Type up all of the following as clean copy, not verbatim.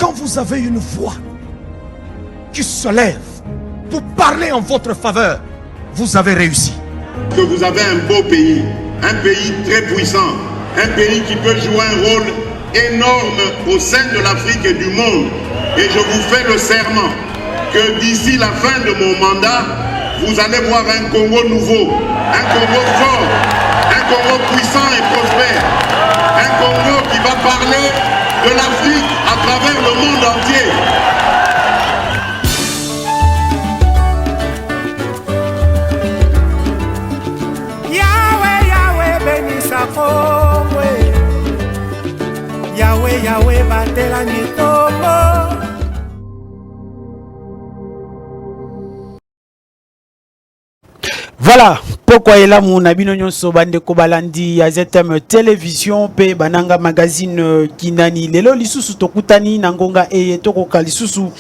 quand vous avez une voix qui se lève pour parler en votre faveur, vous avez réussi. Que vous avez un beau pays, un pays très puissant, un pays qui peut jouer un rôle énorme au sein de l'Afrique et du monde. Et je vous fais le serment que d'ici la fin de mon mandat, vous allez voir un Congo nouveau, un Congo fort, un Congo puissant et prospère, un Congo qui va parler de l'Afrique à travers le monde entier. Yahweh, Yahweh, bénissa Congo. Yahweh, Yahweh, batela Nitombo. Voilà, pourquoi il a mon abino nyonso bande ko balandi ya ZM télévision pe bananga magazine kinani lelo lisusu tokutani nangonga e tokoka lisusu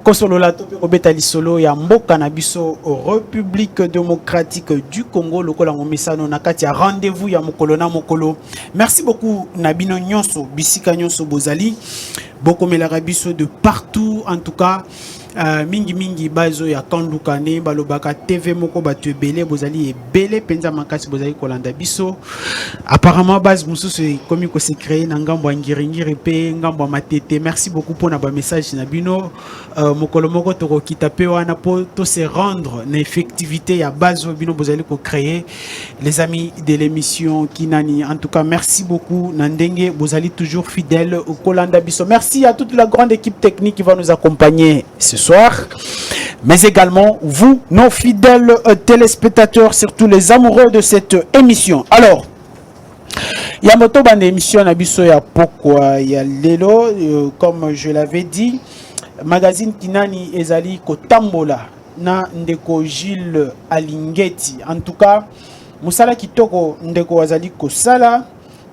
kosolola to pe kobeta lisolo ya mboka na biso République démocratique du Congo lokola ngomesano na kati ya rendez-vous ya mokolo na mokolo. Merci beaucoup nabino nyonso bisika nyonso bozali bokomela biso de partout en tout cas. Mingi bazo ya kandukane balobaka TV moko batu ebele bozali ebele penza makasi bozali kolanda biso apparemment base mususu komi ko se créer na ngambo ngiri pe ngambo matete. Merci beaucoup pour na ba message na bino mokolo moko toko kitape wana po to se rendre na effectivité ya bazo bino bozali ko créer les amis de l'émission Kinani. En tout cas merci beaucoup nandenge bozali toujours fidèle au kolanda biso. Merci à toute la grande équipe technique qui va nous accompagner ce soir, mais également vous, nos fidèles téléspectateurs, surtout les amoureux de cette émission. Alors, il y a moto bande émission nabiso ya pourquoi il y a lelo comme je l'avais dit, magazine Kinani ezali kotambola na ndeko Gilles Alingeti. En tout cas, musala kitoko ndeko azali kosala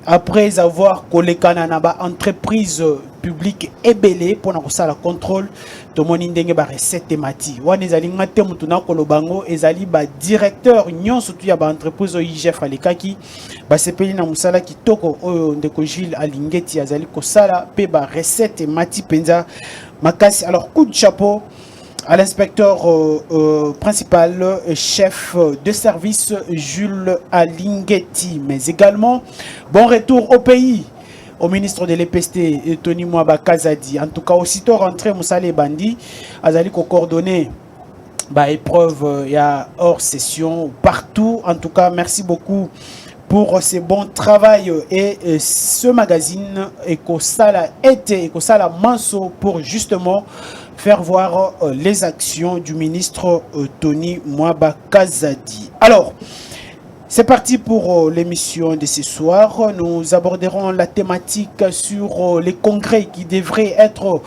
après avoir kolekana na ba entreprise publique ebele pour na kosala contrôle to moni ndenge ba recette mati wana ezali ngate mutu na kolobango ezali ba directeur nyonso tu ya ba entreprise o IGF alekaki ba sepeli na musala kitoko oyo ndeko Gilles Alingeti azali kosala pe ba recette mati penza makasi. Alors coup de chapeau à l'inspecteur principal, chef de service Jules Alingeti, mais également bon retour au pays au ministre de l'EPST Tony Mwaba Kazadi. En tout cas, aussitôt rentré Moussale Bandi, Azali ko coordonné bah épreuve il y a hors session partout. En tout cas, merci beaucoup pour ce bon travail et ce magazine Ekosala été Ekosala Manso pour justement faire voir les actions du ministre Tony Mwaba Kazadi. Alors, c'est parti pour l'émission de ce soir. Nous aborderons la thématique sur les congrès qui devraient être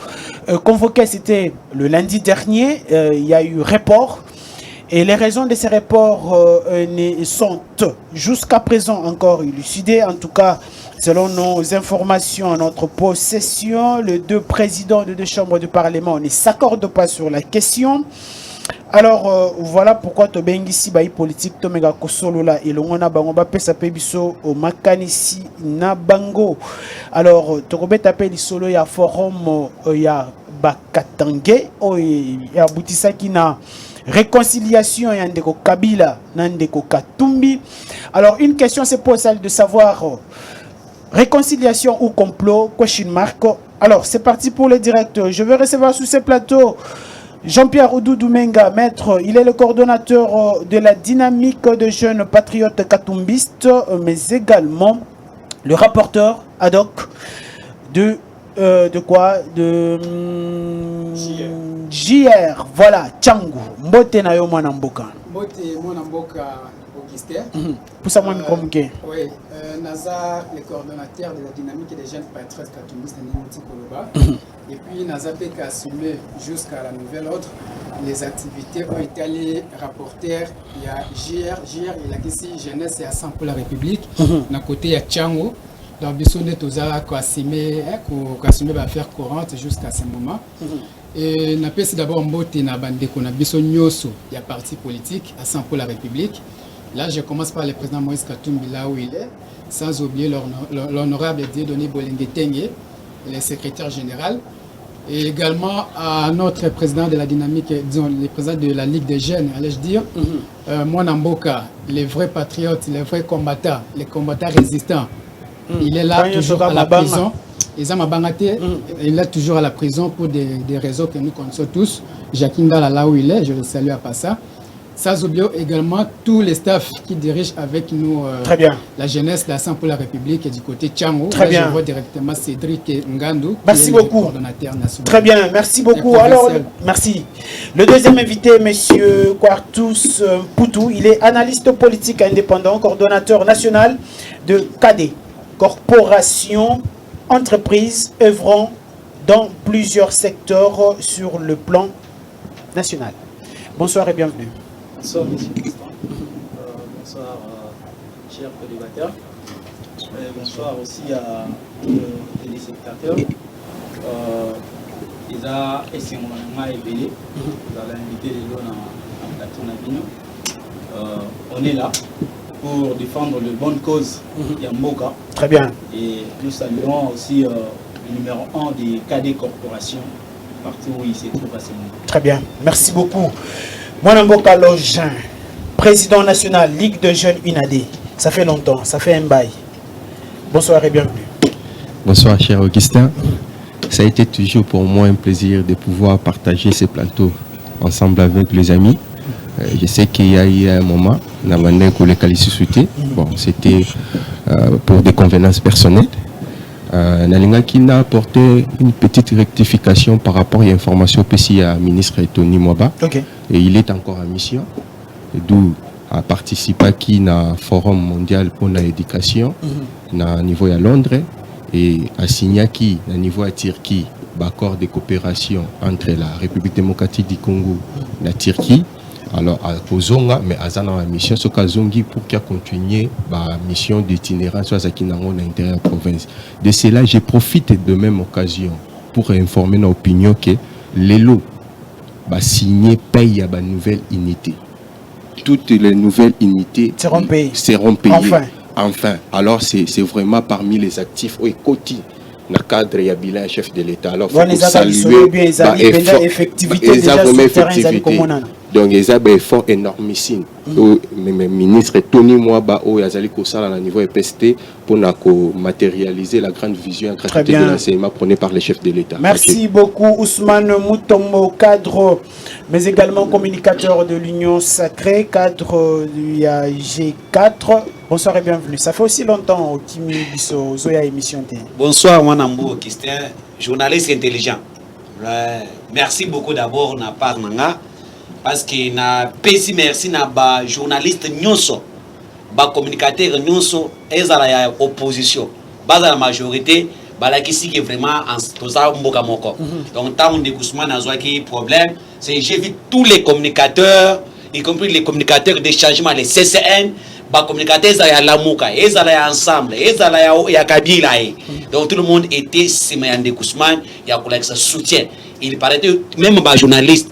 convoqués. C'était le lundi dernier. Il y a eu report. Et les raisons de ces reports sont jusqu'à présent encore élucidées. En tout cas, selon nos informations, à notre possession, les deux présidents de deux chambres de parlement ne s'accordent pas sur la question. Alors, voilà pourquoi Tobengisi Bayi politique Tomega Kosolola et Longona Bangoba Pesa Pebiso au Makanisi Nabango. Alors, Tokobet appelle solo ya forum ya Bakatange, ya Boutissa qui na réconciliation et Ndeko Kabila, Ndeko Katumbi. Alors, une question se pose, celle de savoir réconciliation ou complot, question mark. Alors, c'est parti pour le direct. Je vais recevoir sur ce plateau Jean-Pierre Oudou-Doumenga, maître. Il est le coordonnateur de la dynamique de jeunes patriotes katumbistes, mais également le rapporteur ad hoc de quoi? De JR. Voilà, Tchangou. Mbote na yo mwana mboka. Mbote mwana mboka Augustin. Pour ça, moi, je me oui, Naza, le coordonnateur de la dynamique des jeunes patriotes katumbistes, Nimoti Koloba. Et puis, Naza a assumé jusqu'à la nouvelle ordre les activités ont été allées rapporter. Il y a JR, il a ici jeunesse et Assemblée pour la République. D'un côté, il y a Tchango. Donc, Bissou n'est pas assumé affaire courante jusqu'à ce moment. Et n'a pas d'abord mboté na bande qu'on a Bissou Nyoso, il y a parti politique, Assemblée pour la République. Là, je commence par le président Moïse Katumbi, là où il est, sans oublier l'honorable Dieudonné Bolenge Tengue, le secrétaire général. Et également à notre président de la dynamique, disons, le président de la Ligue des jeunes, allais-je dire, Mwana Mboka, les vrais patriotes, les vrais combattants, les combattants résistants. Il est là toujours à la prison. Il est toujours à la prison pour des raisons que nous connaissons tous. Jacques Ndala, là où il est, je le salue à Passa. Sans oublier également tous les staffs qui dirigent avec nous la jeunesse de l'Assemblée pour la République et du côté Tchango. Très bien. Je vois directement Cédric Ngandou. Merci beaucoup. Coordonnateur national. Très bien, merci beaucoup. Alors, merci. Le deuxième invité, monsieur Quartus Poutou, il est analyste politique indépendant, coordonnateur national de KD, corporation, entreprise œuvrant dans plusieurs secteurs sur le plan national. Bonsoir et bienvenue. Bonsoir, monsieur Christian. Bonsoir, chers téléspectateurs. Bonsoir aussi à tous les téléspectateurs. Ils ont essayé de m'aider. Vous allez inviter les gens à plateau Nabino. On est là pour défendre les bonnes causes Yamboka. Très bien. Et nous saluons aussi le numéro 1 des KD Corporation, partout où il se trouve à ce moment. Très bien. Merci beaucoup. Mwana Mboka Login, président national, Ligue de jeunes UNAD. Ça fait longtemps, ça fait un bail. Bonsoir et bienvenue. Bonsoir, cher Augustin. Ça a été toujours pour moi un plaisir de pouvoir partager ces plateaux ensemble avec les amis. Je sais qu'il y a eu un moment, bon, c'était pour des convenances personnelles. Nalinga qui n'a apporté une petite rectification par rapport à l'information PCI à ministre Tony Mwaba. Okay. Et il est encore en mission. D'où a participé à qui na forum mondial pour l'éducation na niveau à Londres et a signé qui na niveau à Turquie accord de coopération entre la République démocratique du Congo et la Turquie. Alors, à Kozonga, mais à la mission, ce Kazongi pour qu'il continue la mission d'itinérance soit à Kinango dans l'intérieur de la province. De cela, je profite de même occasion pour informer nos opinions que les lots signer paye à la nouvelle unité. Toutes les nouvelles unités seront payées. Enfin. Alors, c'est vraiment parmi les actifs au côté. Dans le cadre il y a bilan chef de l'État. Alors, il faut saluer l'effectivité. Donc, il y a un effort énormissime. Le ministre Tony Mwaba, il y a un niveau EPST pour matérialiser la grande vision et la gratuité de l'enseignement prônée par les chefs de l'État. Merci beaucoup, Ousmane Moutombo, cadre, mais également communicateur de l'Union Sacrée, cadre du G4. Bonsoir et bienvenue. Ça fait aussi longtemps au Kimi Bisso, Zoya émission. Bonsoir, Wanambo, Christian, journaliste intelligent. Merci beaucoup d'abord, na part nanga. Parce que na pesi merci na ba journaliste nyonso ba communicateur nyonso ezala ya opposition base la majorité bala ki siki vraiment en toza mboka moko. Donc tant on décousement na zwa ki problème c'est j'ai vu tous les communicateurs y compris les communicateurs des changements les CCN ba communicateurs ya lamuka ezala ya ensemble ezala ya kabila. Donc tout le monde était sima ya décousement ya kolakisa soutien. Il paraît même les journalistes,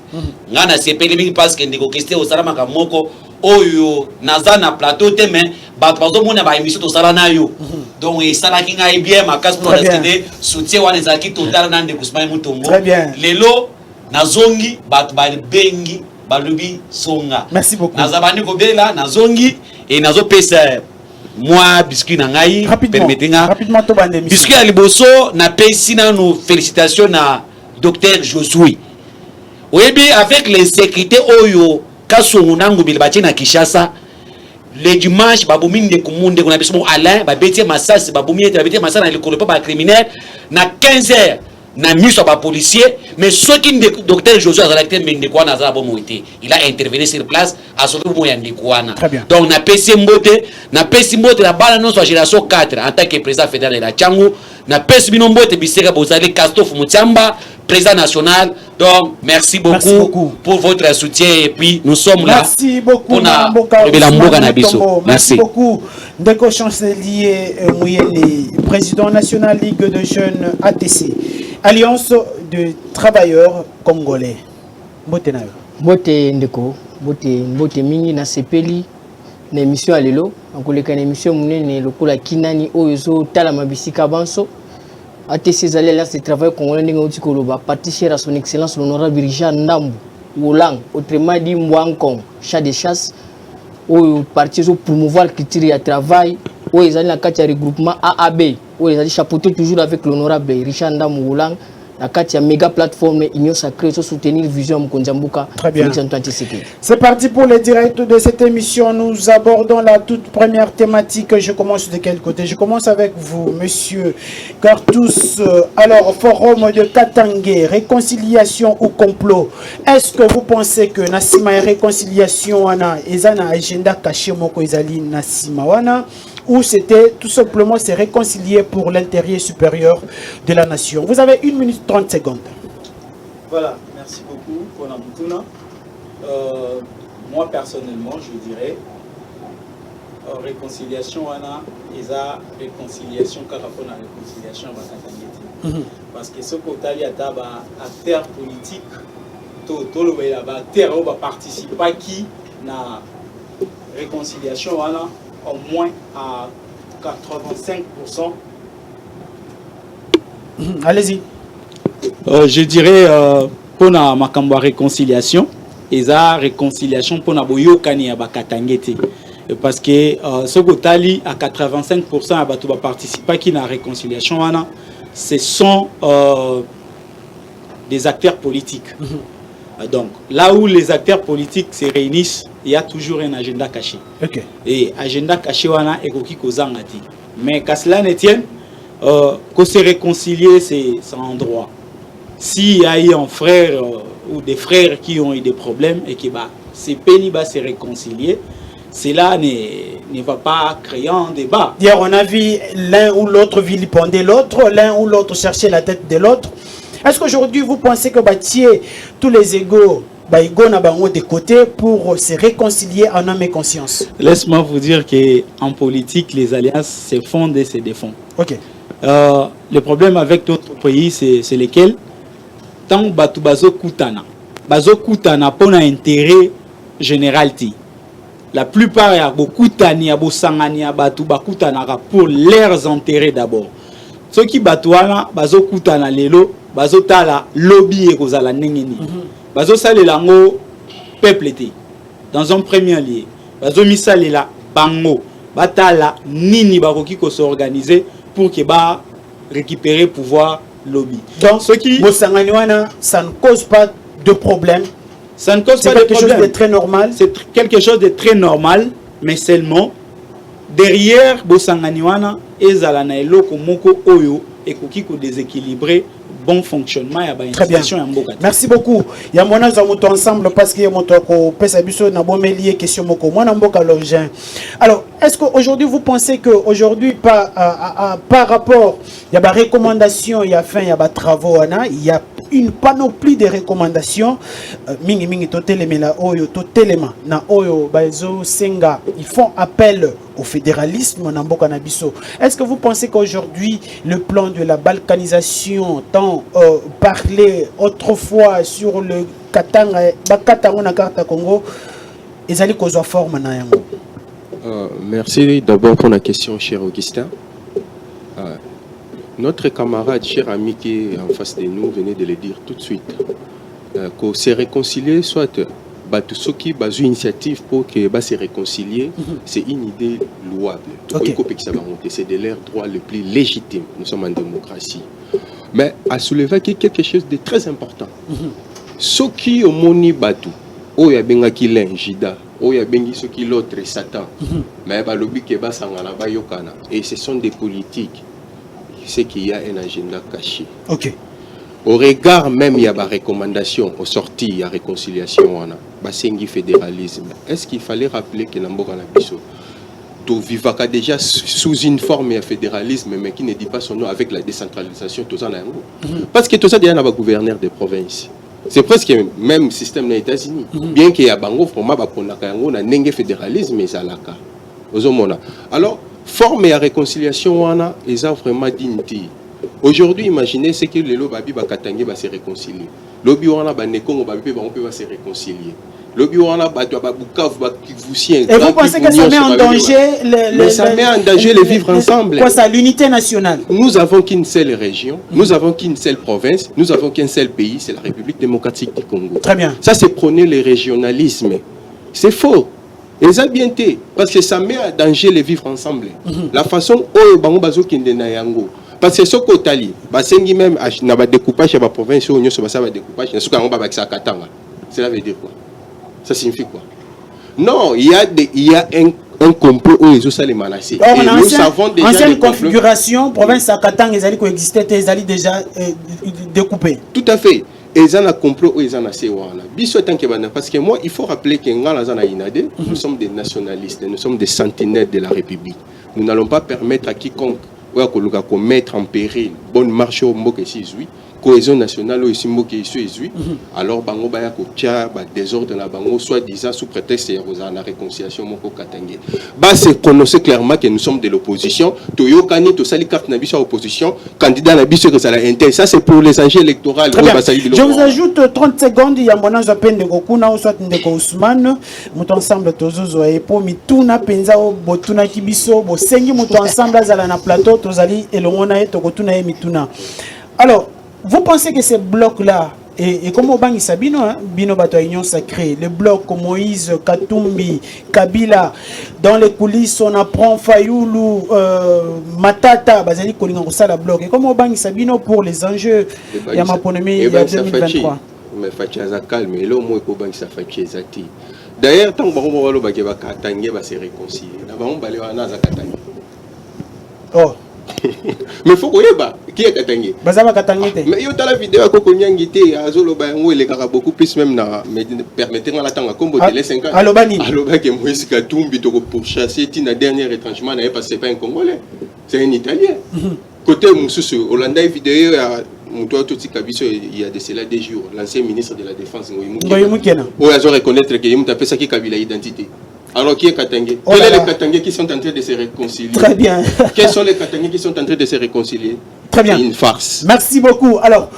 ngana sepeli mingi parce que ndeko question osala moko oyo naza na plateau te mais bato mona ba émission to sala na yo. Donc et sala ki ngai bien makas pour rester soutien wana ezaki total na ndeko Ousmane Moutombo. Lelo nazongi bato ba bengi balubi songa. Merci beaucoup. Nazabani ko bela nazongi et nazo pesa moi biscuit na ngai permettez-nga rapidement to bande émission. Biscuit à liboso na pesi na nous félicitations na Docteur Josué. Oui, avec les sécurités Oyo, Kasongunangu Bilbati na Kishasa, le dimanche, Baboumine de Koumounde, qu'on a besoin Alain, Babeti Massas, Baboumine, Babeti Massas, na le corps pas criminel, na 15h, na mis sur policier, mais ceux qui ne Docteur Josué a réacté, mais de quoi n'a pas été. Il a intervenu sur place, à sauver moyen de quoi. Donc, na PC Mbote, la balle non soit génération 4, en tant que président fédéral de la Tchango, na PC Mbote, Bissera Bozale, Castof Moutiamba, président national. Donc, merci beaucoup pour votre soutien et puis nous sommes là. Merci beaucoup. Merci beaucoup. Ndeko chancelier Mouyeli, président national Ligue de jeunes ATC, Alliance de travailleurs congolais. Mbote nayo. Mbote ndeko, mbote mingi na sepeli na émission alelo, akoleka na émission munene lokola kinani oyo zo tala mabisika banso. ATC Alliance de travail congolais Ndenge Koloba, participé à son excellence l'honorable Richard Ndambu, Wolang, autrement dit Mwankong, chat de chasse, où parti pour promouvoir la culture et le travail, où ils allaient dans le regroupement AAB, où ils allaient chapeauter toujours avec l'honorable Richard Ndambu Wolang. La carte méga plateforme Union Sacrée pour soutenir Vision Mkonjambuka. Très bien. C'est parti pour le direct de cette émission. Nous abordons la toute première thématique. Je commence de quel côté? Je commence avec vous, monsieur Cartous. Alors, forum de Katangé, réconciliation ou complot. Est-ce que vous pensez que Nassima et réconciliation wana ezana agenda caché moko ezali Nassima wana, ou c'était tout simplement se réconcilier pour l'intérêt supérieur de la nation? Vous avez 1 minute 30 secondes. Voilà, merci beaucoup pour la Moutouna. Moi personnellement, je dirais réconciliation wana eza réconciliation car rapport à réconciliation bakatangeti. Parce que ce côté à taba acteur politique tout le way là acteur va participer qui na réconciliation wana au moins à 85%. Allez-y. Je dirais pour la makamba réconciliation, et ça réconciliation pour la boyokani à bakatangete. Parce que ce que à 85% à batu participer qui na réconciliation wana, ce sont des acteurs politiques. Donc là où les acteurs politiques se réunissent, il y a toujours un agenda caché. Okay. Et agenda caché wana ekoki kozangati. Mais qu'à cela ne tienne, qu'on se réconcilier, c'est en droit. S'il y a eu un frère ou des frères qui ont eu des problèmes et qui ces pays va se réconcilier, cela ne va pas créer un débat. Hier, on a vu l'un ou l'autre vilipender l'autre, l'un ou l'autre chercher la tête de l'autre. Est-ce qu'aujourd'hui vous pensez que tous les égaux de côté pour se réconcilier en âme et conscience? Laisse-moi vous dire qu'en politique, les alliances se fondent et se défendent. Ok. Le problème avec d'autres pays, c'est lesquels? Tant que bazo kutana pour un intérêt général. La plupart y a beaucoup tani, sangani, pour leurs intérêts d'abord. Ceux qui batouana, bazo kutana lelo, bazo tala lobby et kozala nengeni. Bazo sale lango peuple té. Dans un premier lieu, bazo misale la bango, batala nini baroki ko s'organiser pour que ba récupérer pouvoir lobby. Donc ceux qui ça ne cause pas de problème. Ça ne cause pas de problème. C'est quelque chose de très normal. C'est quelque chose de très normal, mais seulement derrière Bosanganiwana ezala na eloko moko oyo ekoki ko déséquilibrer bon fonctionnement ya ba institution ya mboka. Merci beaucoup. Ya mona za moto ensemble parce que moto ko pesa biso na bomeli question moko mona mboka login. Alors, est-ce qu'aujourd'hui vous pensez que aujourd'hui par rapport il y a des recommandations, il y a fin il y a des travaux il y a une panoplie de recommandations mingi totelemela oyo totelema na oyo bazo senga, ils font appel au fédéralisme na mboka na biso. Est-ce que vous pensez qu'aujourd'hui le plan de la balkanisation tant parlé autrefois sur le Katanga Bakatango na carte Congo ezali kozwa forme na yango? Merci d'abord pour la question, cher Augustin. Notre camarade, cher ami qui est en face de nous, venait de le dire tout de suite. Qu'on se réconcilier, soit Batusoki, Bazu initiative pour que se réconcilier, c'est une idée louable. Okay. C'est de leur droit le plus légitime. Nous sommes en démocratie. Mais à soulever quelque chose de très important. Ceux qui ont moni Batu, oh ya benga ki l'ingida, oh ya bengi ceux qui l'autre Satan, mais balobi ke basangana bayokana. Et ce sont des politiques. C'est qu'il y a un agenda caché. Ok. Au regard même, il y a des recommandations aux sorties, il y a réconciliation, il y a fédéralisme. Est-ce qu'il fallait rappeler que Namboka Nabiso vivaka déjà sous une forme de fédéralisme, mais qui ne dit pas son nom avec la décentralisation, tout ça, parce que tout ça, il y a un gouverneur de province. C'est presque le même système aux États-Unis. Bien qu'il y ait un format de fédéralisme, mais ça l'a. Alors, forme et réconciliation, ils ont vraiment dignité. Aujourd'hui, imaginez ce que le lobby va se réconcilier. Lobby wana ba nekongo ba peut se réconcilier. Le bureau en a battu à Bukavu, Kivusien. Et vous pensez que ça met en danger mais ça met en danger le vivre ensemble. Quoi ça, l'unité nationale? Nous avons qu'une seule région, nous avons qu'une seule province, nous avons qu'un seul pays, c'est la République démocratique du Congo. Très bien. Ça, c'est prôner le régionalisme. C'est faux. Et ça bien été, parce que ça met en danger le vivre ensemble. La façon où Bango Bazo Kindena Yango. Parce que ce côté-là, Basengi même, na ba découpage à la province, où nous sommes à découpage, na souka ngomba bakisa katanga. Cela veut dire quoi? Ça signifie quoi? Non, il y a un complot où ils ont les menacés. Et nous savons déjà ancienne configuration, province à Katanga, ils allaient coexister, ils allaient déjà découper. Tout à fait. Et ils ont un complot où ils ont assez. Parce que moi, il faut rappeler que nous sommes des nationalistes, nous sommes des sentinelles de la République. Nous n'allons pas permettre à quiconque de mettre en péril bonne marche au Mboka ici, cohésion nationale au Mboka ici, alors bango baya ko tia ba désordre na bango soit disant sous prétexte de la réconciliation moko katangé. Bah c'est connaissez clairement que nous sommes de l'opposition. Toyokani to sali carte na biso opposition, candidat na biso que ça la intéresse. Ça c'est pour les enjeux électoraux. Je vous ajoute 30 secondes, il y a mon ange appel de Gokuna ou soit de Ousmane, muto ensemble tozozo et pour mituna penza o botuna kibiso bo sengi muto ensemble azala na plateau tozali elongona et tokotuna e mituna. Alors vous pensez que ces blocs-là, et comme au Bangi Sabino, Bino Bato Union Sacrée, les blocs comme Moïse, Katumbi, Kabila, dans les coulisses, on apprend Fayoulou, Matata, Bazali Kolingan, ça la bloc. Et comme au Bangi Sabino pour les enjeux, il y a ma ponomie, il y a 2023. Mais Fathiaza calme, et là au moins, il faut que ça fasse. D'ailleurs, tant que on va se réconcilier. On va aller oh. Mais il faut qu'on y ait qui est Katangé. Mais il y a la vidéo à Kokonyangité, à Zolobango, il est beaucoup plus même, permettez-moi d'attendre, comme vous dites, 5 ans. Alobani. Alobani, Moïse Katumbi, pour chasser, Tina, dernier étrangement, parce que ce n'est pas un Congolais, c'est un Italien. Côté Moussou, Hollanda, vidéo, il y a de cela des jours, l'ancien ministre de la Défense, Ngoïmoukena. Oui, ils ont reconnaître qu'il y a ça qui est Kabila identité. Alors, qui est Katangé? Quels sont les Katangés qui sont en train de se réconcilier? Très bien. Quels sont les Katangés qui sont en train de se réconcilier? Très bien. C'est une farce. Merci beaucoup. Alors,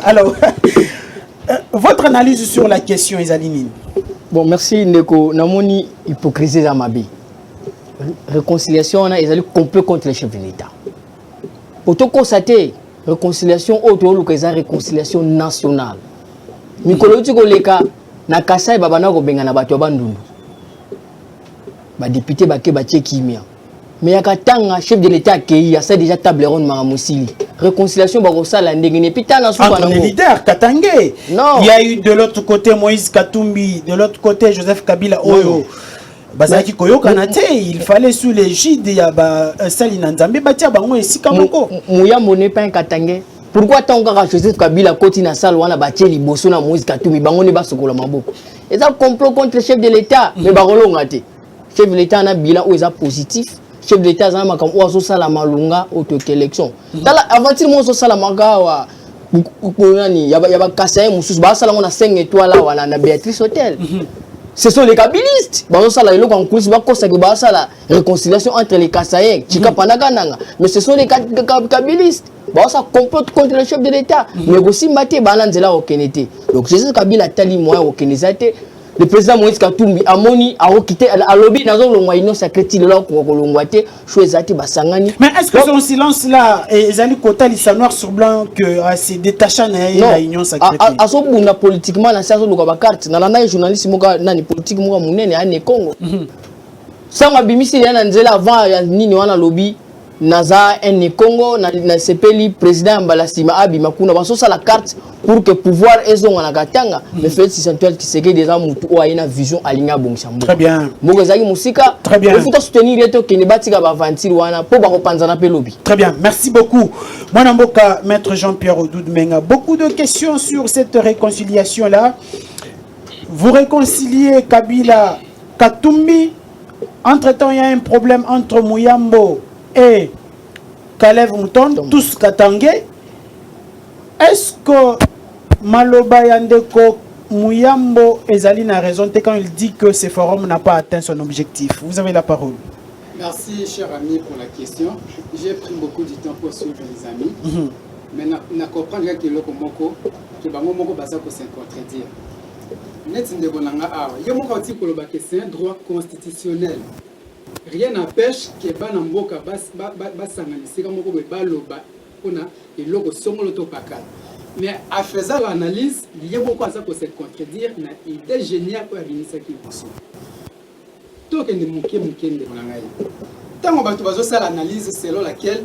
alors votre analyse sur la question, Isaline. Bon, merci Ndeko. Namoni hypocrisie à Mabi. Réconciliation, on a ils allaient complot contre les chefs de l'État. Pour tout constater, réconciliation autre que la réconciliation nationale. Mikolo tiko leka na Kasai babana ko benga na bato bandundu. Ba député ba ke ba kimia. Mais ya katanga chef de l'État qui a ça déjà table ronde Mamusili. Réconciliation ba ko sala ndenge ne pitana sou entre les leaders Katangé. Non. Il y a eu de l'autre côté Moïse Katumbi, de l'autre côté Joseph Kabila Oyo. Bazaki koyoka na te, il fallait sous l'égide ya ba Salina Nzambe batia bango esika moko. Moya moné pas un Katangé. Pourquoi tant que Joseph Kabila côté na salle wana batie liboso na Moïse Katumbi bango ne ba sokola maboko. Et ça complot contre le chef de l'État, mais barolo ngate. Chef de l'État na bilan où est positif. Chef de l'État zama comme oazo sala malunga auto élection. Tala aventure mo so sala manga wa nani yaba Kasai mususu ba sala ngona 5 étoiles là wana na Béatrice Hotel. Ce sont les kabilistes. Bah ça là ils ont conclu bah ça que bah ça la réconciliation entre les Kasaïens, Chika Panagananga. Mais ce sont les kabilistes. Bah ça complote contre le chef de l'État. Mais aussi maté balanzela au Kenete. Donc Jésus Kabila tali moyen au Kenezate. Le président Moïse Katumbi Amoni a quitté à lobby dans le moyen sacré là pour l'ongwate choisati basangani. Mais est-ce que son silence là et Zali Kota lisa noir sur blanc que c'est détachant na union sacrée. À son bout politiquement la saison de carte na la journaliste moka nani politique moka munene ane Congo. Ça m'a bimisi na nzela avant ya nini wana lobby naza ene Congo na sepeli président Mbalasima Abi makuna baso la carte pour que pouvoir ezonga na katanga mais fait si central qui c'est que des gens mutu o ayina vision alinga bomsambo. Très bien. Mongezaki musika. Très bien. Il faut soutenir eto kene batika ba aventure wana po ba kopanzana pe lobby. Très bien. Merci beaucoup. Mwana Mboka, maître Jean-Pierre Odoudmenga. Beaucoup de questions sur cette réconciliation là. Vous réconciliez Kabila Katumbi. Entre-temps, il y a un problème entre Mouyambo et Kalev Mouton, tous Katangé. Est-ce que Maloba Yandeko Mouyambo Ezaline a raison quand il dit que ce forum n'a pas atteint son objectif? Vous avez la parole. Merci, cher ami, pour la question. J'ai pris beaucoup de temps pour suivre les amis. Mais na comprendre que loko moko que bango moko baza ko se contredire. Net ndeko nanga awa. Yo moko oti koloba que c'est un droit constitutionnel. Rien n'empêche que bana mboka basanganisika moko be baloba pona eloko songolo to pakala. Mais en faisant l'analyse, il y a beaucoup à ça pour se contredire na idée géniale pour réunir qui posso. Tout que ne muke de ngai. Tant on va tout bazo ça l'analyse selon laquelle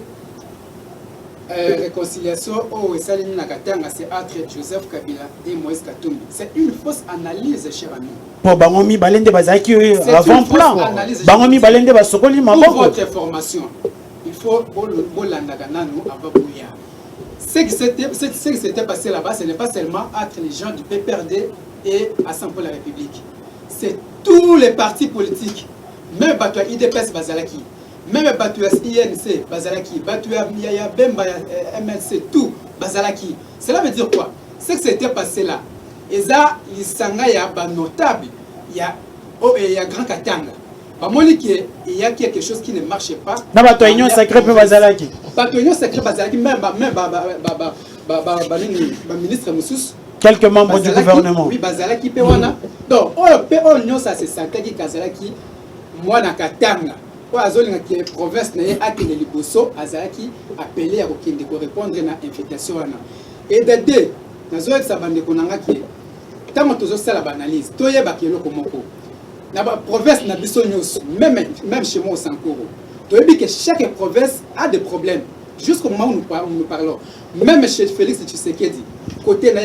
réconciliation au Saline Nakatanga c'est entre Joseph Kabila et Moïse Katumbi. C'est une fausse analyse, cher ami. Pour Bangomi Balende Bazaki avant-plan. Bangomi Balende Basokoli Maboko. Pour votre information, il faut Bolandagana nous Ababouya. Ce qui s'était passé là-bas, ce n'est pas seulement entre les gens du PPRD et Assemblée pour la République. C'est tous les partis politiques, même Batoua IDPS Bazalaki, même Batoua INC Bazalaki, Batoua Yaya Bemba MLC, tout Bazalaki. Cela veut dire quoi? Ce qui s'était passé là, il y a notable, il y a Grand Katanga. Il y a quelque chose qui ne marche pas. Dans la union sacrée pour Bazalaki. La union sacrée Bazalaki, même ministre Moussous. Quelques membres du gouvernement. Oui, Bazalaki Pewana. Donc, l'union ça se sentait que Bazalaki, moi, na Katanga. Pour Azolina qui est province, n'a pas de Liboso, Azalaki appelé à répondre à l'invitation. Et de deux, nous avons ça bande konanga qui tant que nous avons l'analyse, tout y a bakelo komoko. La province n'a pas même chez moi au Sankoro. Tu as vu que chaque province a des problèmes. Jusqu'au moment où nous parlons. Même chez Félix Tshisekedi, côté il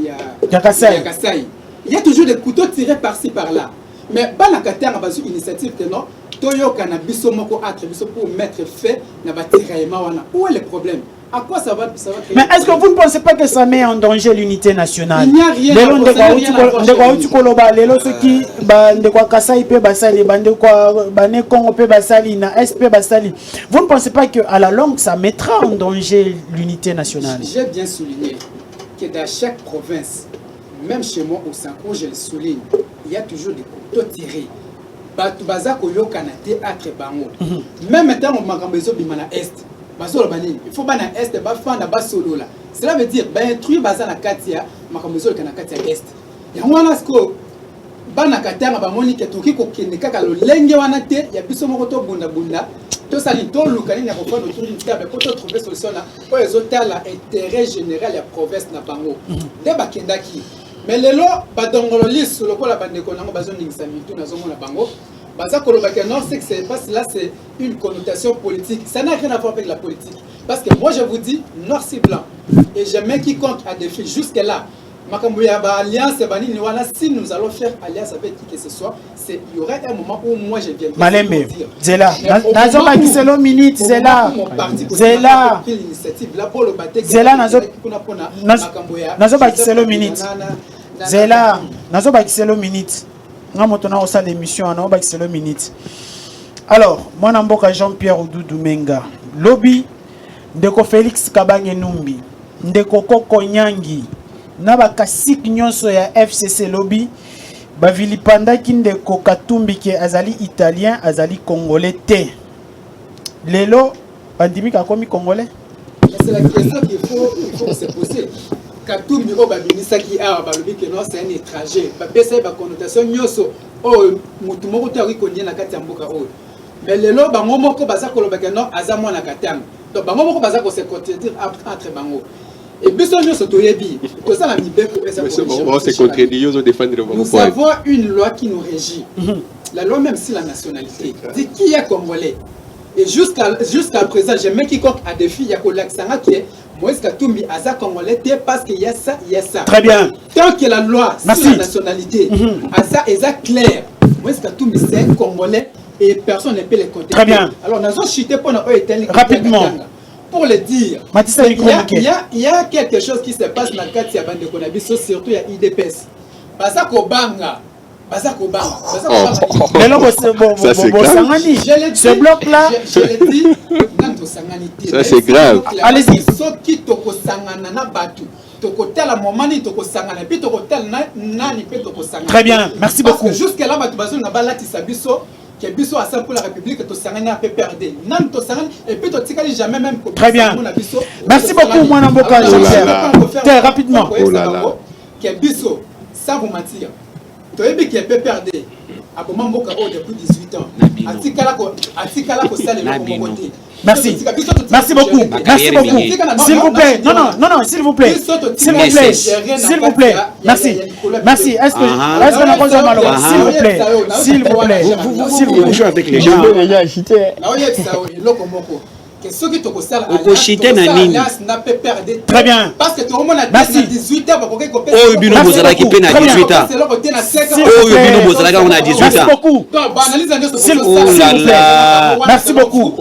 y a Kassaï. Il y a toujours des couteaux tirés par-ci par-là. Mais pas la Katanga a une initiative que non. Toyo Kanabiso Moko Atrebiso pour mettre fait n'a pas tiré Mawana. Où est le problème? À quoi ça va créer? Mais est-ce que vous ne pensez pas que ça met en danger l'unité nationale? Il n'y a rien à Vous ne pensez pas qu'à la longue, ça mettra en danger l'unité nationale? J'ai bien souligné que dans chaque province, même chez moi au Sanko, je le souligne, il y a toujours des couteaux tirés. Même maintenant, on m'a bimana est. Il faut bana est bafanda basolo là. Cela veut dire intrus bazana katia makambezo kana katia est. Ya mwana sko bana katanga ba moni ke toki ko kende kaka lo lenge wana te ya biso moko to bunda bunda to sali to lukani na ko fando to ntabe ko to trouver solution là pour les hôtels là intérêt général ya province na bango. De bakendaki. Mais lelo badongolo lisu lokola bandeko nango bazo ningisa mitu na zongo na bango. Non, c'est que c'est parce que là c'est une connotation politique. Ça n'a rien à voir avec la politique. Parce que moi je vous dis, noir c'est blanc. Et jamais quiconque a défi jusque là. Alliance, si nous allons faire alliance avec qui que ce soit, il y aura un moment où moi je viendrai. Malembe, Zela, Nazo Bakiselo minute, Zela, Zela, Zela, Nazo Bakiselo minute, Zela, Nazo Bakiselo minute. Nous ça l'émission à nos minutes. Alors, moi Namboka Jean-Pierre Oudou Menga, lobby ndeko Félix Kabange Numbi, ndeko Koko Nyangi, naba kasik nyonso ya FCC lobby, bavili pandaki ndeko Katumbi ki azali italien, azali congolais te. Lelo, bandimi kakomi congolais? C'est la question qu'il faut se poser. Katumbi o babinisa ki awa balobi que non c'est un étranger bapesa ba connotation nyoso o mutu moko te ari konye na kati ya mboka o mais lelo bango moko baza koloba que non aza mwana Katanga donc bango moko baza ko se contredire entre bango et biso nyoso toyebi to ça la mibeko esa on se contredire aux défendre bango. Nous avons une loi qui nous régit. La loi même si la nationalité dit qui est congolais et jusqu'à présent jamais quiconque a défi ya kolaksanga qui est Moïse Katumbi aza congolais parce qu'il y a ça, il y a ça. Très bien. Tant que la loi sur la nationalité est claire, Moïse Katumbi c'est un congolais et personne ne peut le contester. Très bien. Alors nous avons chuté pour nous rapidement. Pour le dire, il y a quelque chose qui se passe dans le cadre de Bande Konabiso, surtout il y a IDPS. Basa Kobanga. Ça ce bloc là, ça c'est grave. Allez-y. Très bien, merci beaucoup. Jusque là, que biso à ça pour la République to sangana PPRD nan to sangana et puis to tikali jamais même. Très bien. Merci beaucoup Mwana Mboka Jean-Pierre. Rapidement. Que biso sans vous mentir. To ebi que PPRD a comment Mboka depuis 18 ans. Atikala ko sale le côté. Merci. Merci beaucoup. Merci beaucoup. S'il vous plaît. Non, s'il vous plaît. S'il vous plaît. S'il vous plaît. Merci. Merci. Est-ce que on a besoin malheureux? S'il vous plaît. S'il vous plaît. S'il vous plaît. avec les gens. Très bien. Parce que tout le monde a merci. 18 ans. Oh, Bino Bozala qui peine à 18 ans. Oh, Bino Bozala on a 18 ans. Merci beaucoup. S'il vous plaît. Merci beaucoup.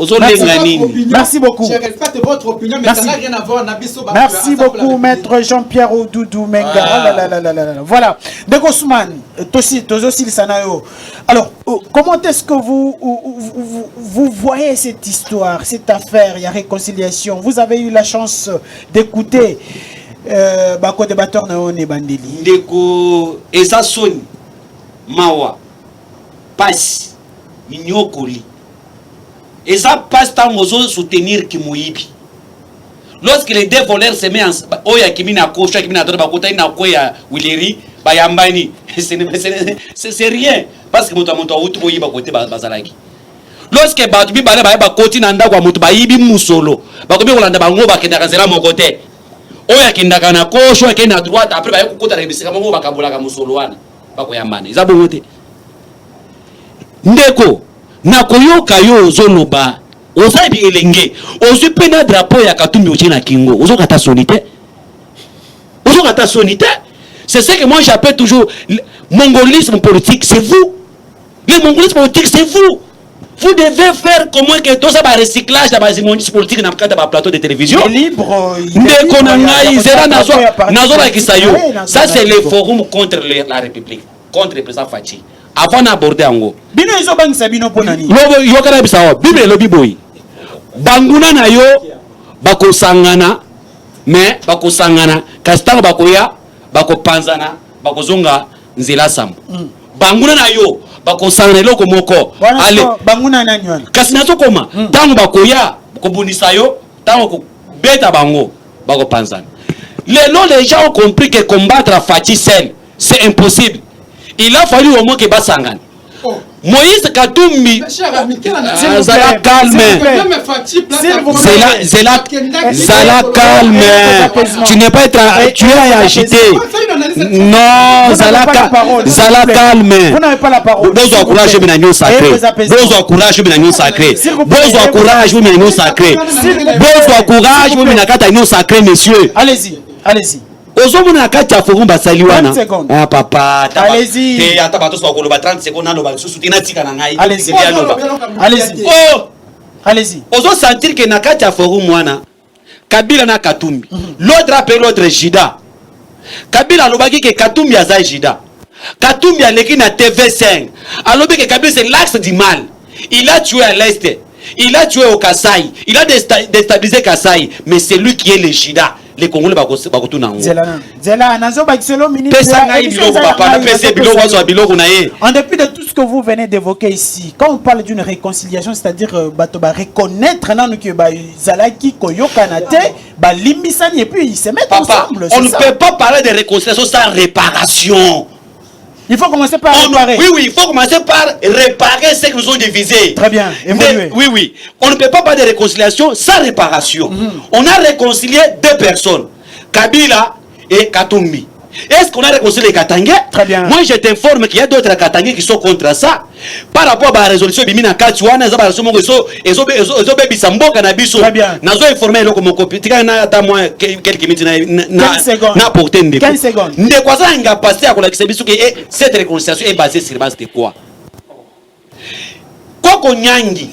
Merci beaucoup. Je respecte votre opinion, mais ça n'a rien à voir. Merci beaucoup, maître Jean-Pierre Odoudou Menga. Voilà. Donc, Ousmane, Tosi Sanayo. Alors, comment est-ce que vous voyez cette histoire, cette affaire, il y a réconciliation? Vous avez eu la chance d'écouter Bako débatteur Naone Bandeli. Deko, et ça sonne. Mawa. Passe. Mignokoli. Et ça passe tant aux autres soutenir Kimoyibi. Lorsque les deux voleurs se mettent en Oya Kimina Kocha, Kimina Dora Bakota, Nakoya, Willeri, Bayambani, c'est rien. Parce que Moutamonta Outoyi Bakote Bazalaki. Lorsque Batubi Bala Bakoti Nanda Mutbaibi Musolo, Bakobi Rolanda Bango Bakenakazela Mokote, Oya Kindakana Kocha, Kena droite, après Bakota Rebisamo Bakabola Musoloana, Bakoyamani, Zabote. Ndeko. Nakoyoka yo zoloba ozabi elenge ozupe na drapeau ya Katumbi Ochina Kingo ozokata sonité c'est ce que moi j'appelle toujours mongolisme politique. C'est vous, le mongolisme politique, c'est vous devez faire comment que tout ça va recyclage dans les mongolisme politique dans le plateau de télévision libre ça c'est le forum contre la République, contre le président Fachi. Avant d'aborder en haut. Bino iso bang sabino ponani. Yo kana bisawa. Bible lobi boy. Banguna na yo bako sangana, mais bako sangana. Kastanga bako ya bako panzana, bako zonga nzela sam. Banguna na yo bako sangana loko moko. Ale banguna na nyon. Kasina to koma. Tango bako ya bako bunisa yo, tango ko beta bango bako panzana. Les gens ont compris que combattre la Fachi seul, c'est impossible. Il a fallu au moins que Bassangan. Moïse Katumbi, Zala calme. Zala calme. Tu n'es pas tu es agité. Non, Zala calme. Vous n'avez pas la parole. Besoin courage, mais nous sacré. Besoin courage, mais nous sacré. Besoin courage, mais nous sacré. Besoin courage, mais nous sacré, messieurs. Allez-y, allez-y. Ozomona kati ya forum basaliwana. Ah papa, allez-y. Te atabato so koloba 30 secondes na loba susu tina tika na ngai. Allez-y. Allez-y. Oh, allez-y. Ozo sentir que na kati ya forum wana Kabila na Katumbi. L'autre appelle l'autre Jida. Kabila lobaki que Katumbi aza Jida. Katumbi aleki na TV5. Alobi que Kabila c'est l'axe du mal. Il a tué à l'est. Il a tué au Kasaï. Il a déstabilisé Kasaï, mais c'est lui qui est le Jida. Les Congolais bakotu nango. Zela nazo bakiselo minute. En dépit de tout ce que vous venez d'évoquer ici, quand on parle d'une réconciliation, c'est-à-dire batoba reconnaître nanu que ba zalaki koyoka nate, ba limbisani et puis ils se mettent ensemble. On ne peut pas parler de réconciliation sans réparation. Il faut commencer par réparer. Oui, il faut commencer par réparer ce que nous ont divisé. Très bien, évoluer. Oui. On ne peut pas parler de réconciliation sans réparation. On a réconcilié deux personnes, Kabila et Katumbi. Est-ce qu'on a réconcilié les Katangais? Très bien. Moi, je t'informe qu'il y a d'autres Katangais qui sont contre ça. Par rapport à la résolution de Bimina Katouana, ils ont cannabis. Très bien. Nous avons informé mon copie. Quelques minutes. 15 secondes. 15 secondes. Cette réconciliation est basée sur base de quoi? Koko Nyangi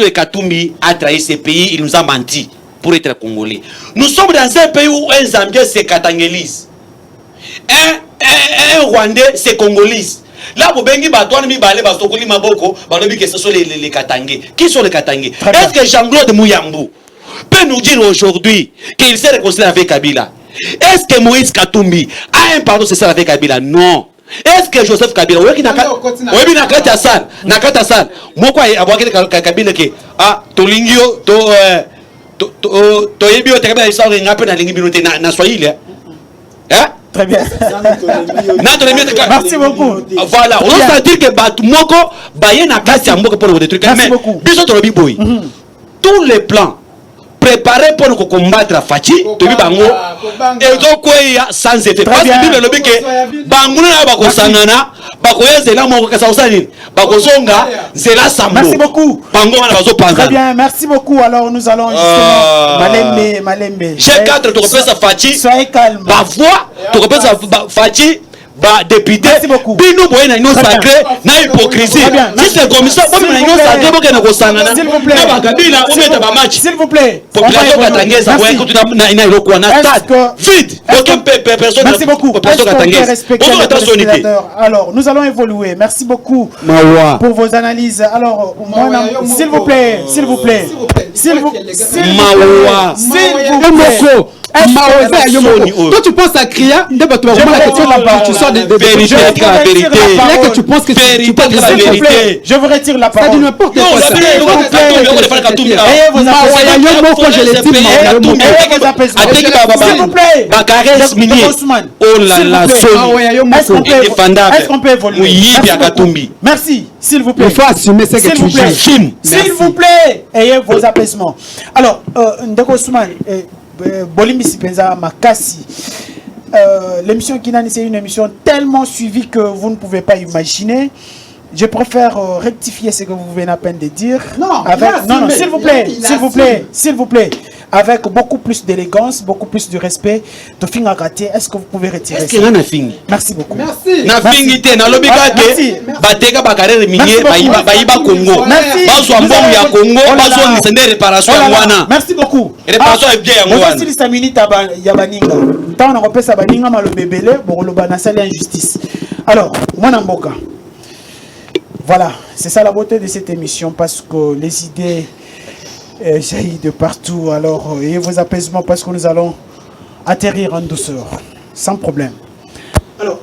et Katumbi a trahi ce pays, il nous a menti pour être congolais. Nous sommes dans un pays où un Zambien se katangélise. Un Rwandais se congolise. Là, vous bengi batouane mi balé basokoli maboko, balobi que ce sont les Katangais. Qui sont les Katangais? Est-ce que Jean-Claude Mouyambou peut nous dire aujourd'hui qu'il s'est réconcilié avec Kabila? Est-ce que Moïse Katumbi a un pardon sincère avec Kabila? Non. Est-ce que Joseph Kabila oyebi na kati ya salle moko abwakeli Kabila ke tolingi yo toyebi yo tekaba isa ngape na lingi binote na Swahili Très bien. Merci beaucoup. Voilà, on va dire que batu moko baye na kati ya moko pour détruire. Mais biso tolobi boy. Tous les plans préparés pour nous combattre Fachi, tobi bango et donc sans effet. Parce que Bible lobi ke bango na bako sangana, bako yezela moko kasa osani, bako zonga zela sambo. Merci beaucoup. Bango wana bazo panza. Très bien, merci beaucoup. Alors nous allons justement Malembe. G4 tu repères ça Fachi. Soyez calme. Ba voix, tu repères ça Fachi. Député, bino boye na union sacrée na hypocrisie. Si c'est comme ça, bon na union sacrée boke na kosangana. S'il vous plaît. Na Kabila o meta ba match. S'il vous plaît. Population katangeza boye ko na ina iloko na stade. Vite. Aucun personne. Merci beaucoup. Population katangeza. Alors, nous allons évoluer. Merci beaucoup pour vos analyses. Alors, s'il vous plaît, s'il vous plaît. Toi tu penses à Kria, tu sors de vérité, la vérité. Là que tu penses que tu parles de la vérité. Je vous retire la parole. Ça dit n'importe quoi. S'il vous plaît. Oh là là, est-ce qu'on peut évoluer? Merci, s'il vous plaît. Il faut assumer ce que tu dis. S'il vous plaît, ayez vos apaisements. Alors, Ndeko Ousmane, Bolimbi Sipenza Makasi. L'émission Kinani, c'est une émission tellement suivie que vous ne pouvez pas imaginer. Je préfère rectifier ce que vous venez à peine de dire. Non, s'il vous plaît, s'il vous plaît. Avec beaucoup plus d'élégance, beaucoup plus de respect. Tofinga Gati, est-ce que vous pouvez retirer ça? Est-ce qu'il y a un fing? Merci beaucoup. Merci. Na fingité, na lobika ke bateka bakare minier bayiba Congo. Bazo mbongo ya Congo, bazo nisende réparation wana. Merci beaucoup. Réparation est bien wana. Moi aussi 5 minutes ya baninga. Tant on repère ça baninga malobebele, bon loba na sali injustice. Alors, moi Mboka. Voilà, c'est ça la beauté de cette émission parce que les idées jaillit de partout. Alors, ayez vos apaisements parce que nous allons atterrir en douceur, sans problème. Alors,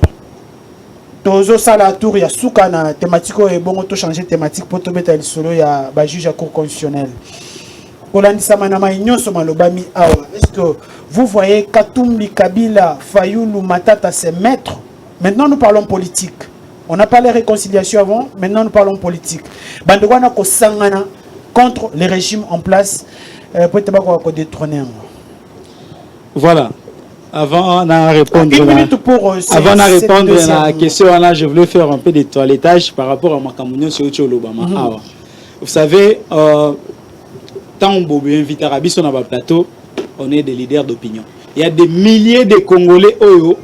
Tozo Sala Tour, il y a Soukana, thématique et bon, on changer thématique pour te mettre solo, il y a juge à cour constitutionnel. Est-ce que vous voyez Katumbi, Kabila, Fayoulou, Matata, ses maîtres? Maintenant, nous parlons politique. On a parlé réconciliation avant, maintenant nous parlons politique. Bandouana ko sangana contre les régimes en place pour te détrôner. Voilà. Avant de répondre à la question, je voulais faire un peu de toilettage par rapport à ma communion sur Obama. Vous savez, tant on est invité à Rabi sur notre plateau, on est des leaders d'opinion. Il y a des milliers de Congolais qui vont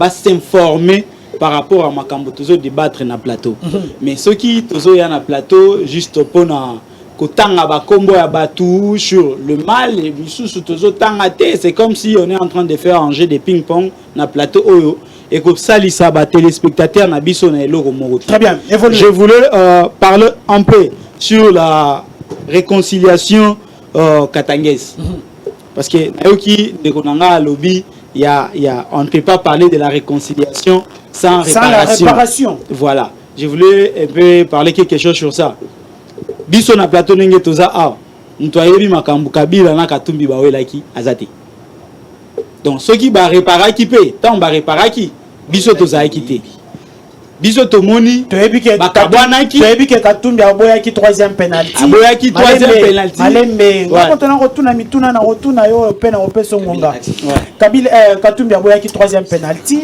s'informer par rapport à ma cambotozo débattre na plateau. Mais ceux qui tozo ya na plateau juste pour na kotanga ba kombo ya batu sur le mal et bisusu tozo tangate, c'est comme si on est en train de faire un jeu de ping-pong na plateau oyo et que ça lisa ba téléspectateurs na biso na eloko moko. Très bien, évolue. Je voulais parler un peu sur la réconciliation katangaise. Parce que nayoki de konanga lobby on ne peut pas parler de la réconciliation sans la réparation. Voilà. Je voulais un peu parler quelque chose sur ça. Biso na plateau nenge toza ntoyebi makambu Kabila na Katumbi bawelaki azate. Donc ceux qui ba réparaki pe, tant ba réparaki, biso toza quitté. Biso tomoni toyebi ke Katumbi aboyaki 3e penalty. Aboyaki 3e penalty. Malembe. Quand on retourne mituna na retourna yo pena opeso ngonga. Katumbi aboyaki 3e penalty.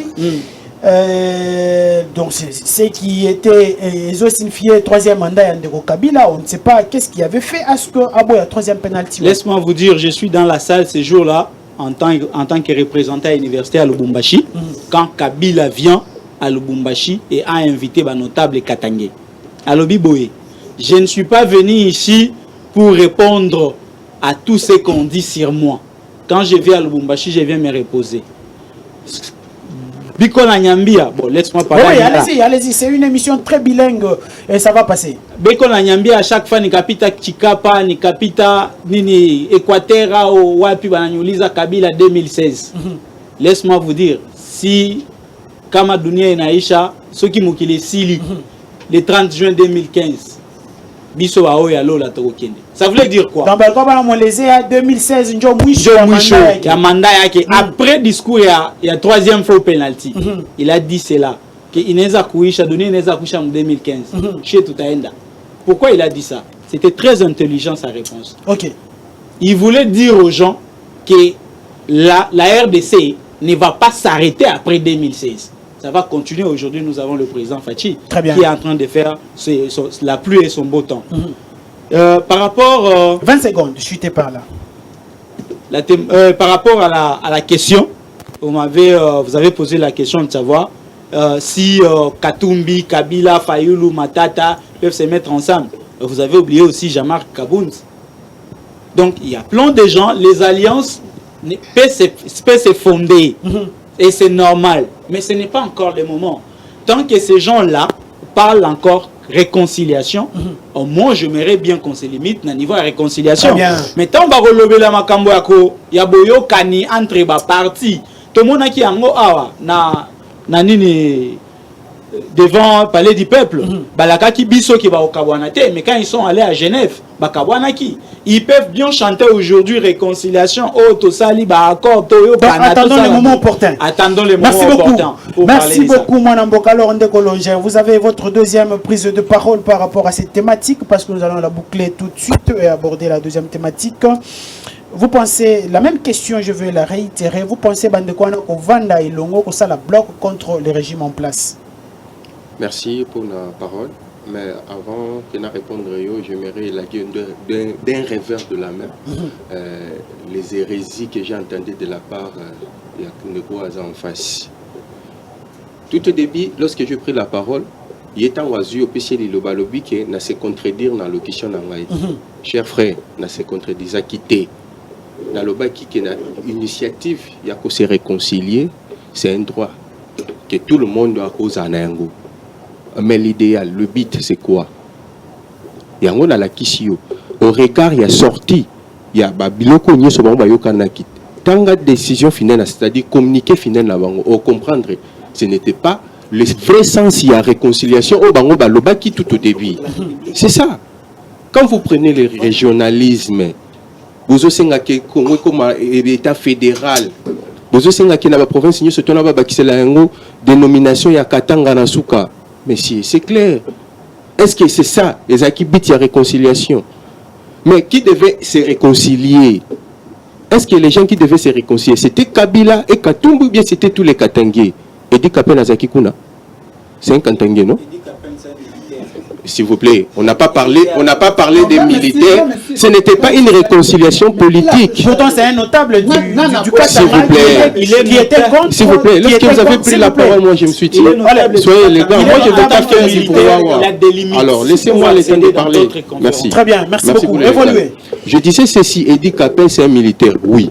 Donc c'est qui était ils ont signifié 3e mandat de Kabila. On ne sait pas qu'est-ce qu'il avait fait à ce que Aboya 3e penalty. Laisse-moi vous dire, je suis dans la salle ces jours-là en tant que représentant à l'université à Lubumbashi quand Kabila vient à Lubumbashi et a invité ma notable Katangé. Alors Biboé, je ne suis pas venu ici pour répondre à tout ce qu'on dit sur moi. Quand je viens à Lubumbashi, je viens me reposer. Bikola Nyambia, bon, laisse-moi parler. Oui, allez-y, c'est une émission très bilingue et ça va passer. Bikola Nyambia, à chaque fois, ni kapita Chikapa, ni kapita nini Equatera ou wapi bananyuliza Kabila 2016. Laisse-moi vous dire, si kama dunia inaisha soki mokili sili le 30 juin 2015 biso ba oya lola tokokende. Ça voulait dire quoi? Dans balko bana moleze ya 2016 njo mwisho ya mandat yake après discours ya troisième fois penalty. Il a dit cela que inaweza kuisha dunia inaweza kuisha en 2015. Chez tutaenda. Pourquoi il a dit ça? C'était très intelligent sa réponse. OK. Il voulait dire aux gens que la RDC ne va pas s'arrêter après 2016. Ça va continuer. Aujourd'hui, nous avons le président Fachi qui est en train de faire la pluie et son beau temps. Par rapport... 20 secondes, je suis par là. Par rapport à la question, vous avez posé la question de savoir si Katumbi, Kabila, Fayoulou, Matata peuvent se mettre ensemble. Vous avez oublié aussi Jean-Marc Kabounz. Donc, il y a plein de gens, les alliances peuvent se fonder. Et c'est normal. Mais ce n'est pas encore le moment. Tant que ces gens-là parlent encore réconciliation, au moins, j'aimerais bien qu'on se limite à niveau de réconciliation. Mais tant que vous la makambo yako, ya boyo kani entre les partis, tout le monde qui a na nini devant le palais du peuple, balaka ki biso ki ba okabwanate, mais quand ils sont allés à Genève, bakabwanaki, ils peuvent bien chanter aujourd'hui réconciliation, oh to sali ba accord to yo kana. Attendons les moments opportuns. Attendons les moments opportuns. Merci beaucoup Mwana Mbokalo Ndekolonger. Vous avez votre deuxième prise de parole par rapport à cette thématique parce que nous allons la boucler tout de suite et aborder la deuxième thématique. Vous pensez, la même question, je vais la réitérer, vous pensez Bandekwana ko vanda ilongo ko ça la bloque contre le régime en place? Merci pour la parole. Mais avant que je réponde, j'aimerais élaguer d'un revers de la main les hérésies que j'ai entendues de la part de Yakundekoaza en face. Tout au début, lorsque j'ai pris la parole, il était en oiseau au PC de Lobalobi qui n'a se contredire dans l'occasion d'Angaï. Cher frère, n'a se contredire quitté. Dans le bas qui est une initiative, il y a qu'à se réconcilier, c'est un droit que tout le monde doit causer en Ango. Mais l'idéal, le but, c'est quoi? Il y a un la kisio. Au regard, il y a sorti. Il y a Babiloko Nye Sobango Yokanaki. Tant que décision finale, c'est-à-dire communiquer final avant, au comprendre, ce n'était pas le vrai sens, il y a réconciliation au Bango Balobaki tout au début. C'est ça. Quand vous prenez le régionalisme, vous avez comme l'État fédéral. Vous avez la province, vous avez la dénomination, il y a Katanga Nasuka. Mais si, c'est clair. Est-ce que c'est ça, les acquis la réconciliation? Mais qui devait se réconcilier? Est-ce que les gens qui devaient se réconcilier, c'était Kabila et Katumbu ou bien c'était tous les Katangais? Et dit Kapen Azaki Kuna? C'est un Katangais, non? S'il vous plaît, on n'a pas parlé des militaires. Ce n'était pas une réconciliation politique. Pourtant, c'est un notable du s'il vous plaît, qui était contre. S'il vous plaît, lorsque vous avez pris la parole, moi je me suis dit, soyez les gars, moi je ne vais pas faire ici pour voir. Alors, laissez-moi le temps de parler. Merci. Très bien, merci beaucoup. Évoluez. Je disais ceci, Edi Kapel, c'est un militaire, oui.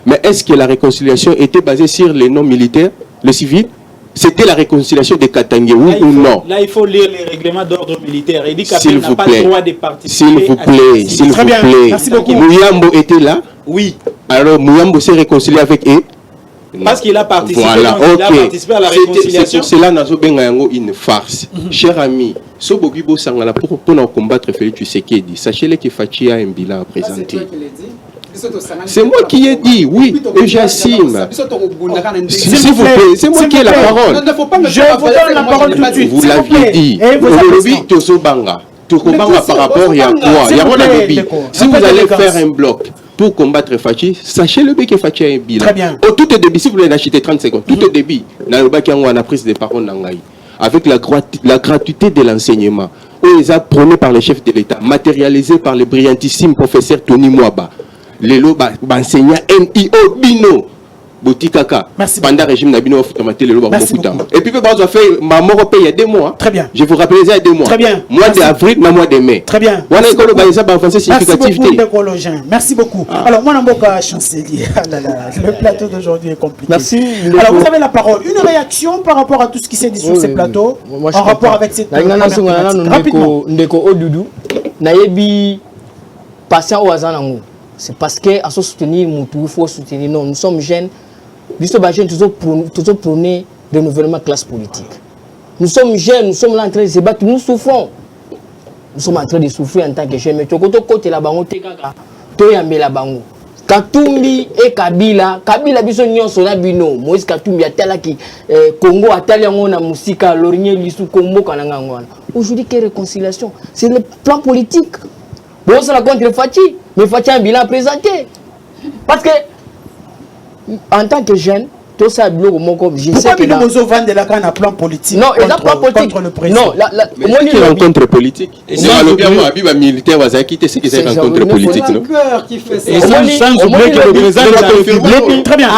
Mais est-ce que la réconciliation était basée sur les non-militaires, les civils? C'était la réconciliation des Katangais, oui ou non? Là, il faut lire les règlements d'ordre militaire. Il dit qu'Appel n'a pas le droit de participer. S'il vous plaît, s'il vous plaît. Merci beaucoup. Mouyambo était là? Oui. Alors, Mouyambo s'est réconcilié avec eux? Parce qu'il a participé, voilà, il a participé à la réconciliation. C'est là que une farce. Cher ami, Sobogibo Sangala, pour combattre Félix Tshisekedi, sachez-le que Fachi a un bilan à présenter. C'est moi qui ai dit, oui, et j'assume. S'il vous plaît, c'est moi qui ai la parole. Je vous donne la parole tout de suite. Vous l'aviez dit. Aujourd'hui, Tosobanga. Tokobanga par rapport à quoi? Il y a un lobby. Si vous allez faire un bloc pour combattre Fachi, sachez le que Fachi a un bilan. Très bien. Au tout début, si vous voulez acheter 30 secondes, tout au début, dans le bac, on a pris des paroles d'Angaï. Avec la gratuité de l'enseignement, où ils ont prôné par le chef de l'État, matérialisé par le brillantissime professeur Tony Mwaba. Les lots enseignants NIO Bino Botikaka pendant le régime Nabino Futamate les lots et puis on a fait ma mort il y a 2 mois. Très bien. Je vous rappelle il y a 2 mois. Très bien. Mois d'avril, mois de mai. Très bien. Merci beaucoup. Merci beaucoup. Alors moi Namboka chancelier. Le plateau d'aujourd'hui est compliqué. Merci. Alors vous avez la parole. Une réaction par rapport à tout ce qui s'est dit sur ces plateaux en rapport avec cette rapidement. Ndeko Odudu nayebi patient au hasard. C'est parce que à soutenir il faut soutenir. Non, nous sommes jeunes. Nous sommes jeunes, toujours prôner renouvellement classe politique. Nous sommes jeunes, nous sommes là en train de se battre, nous souffrons. Nous sommes en train de souffrir en tant que jeunes. Mais côté la bango, la bango. Katumbi et Kabila biso nyonso na bino. Moïse Katumbi atala ki Congo atali yango na musika Lorigné Lisu Kombo kananga ngwana. Aujourd'hui quelle réconciliation? C'est le plan politique. Bon ça la contre Fati, mais Fati a un bilan présenté. Parce que en tant que jeune, tout ça bloque mon comme je sais que nous avons vendu la canne à plan politique. Non, il y a plan politique contre le président. Non, mais c'est rencontre politique. Et c'est le bien militaire va quitter ce qui c'est rencontre politique, non? Et sans oublier que le président de la République très bien.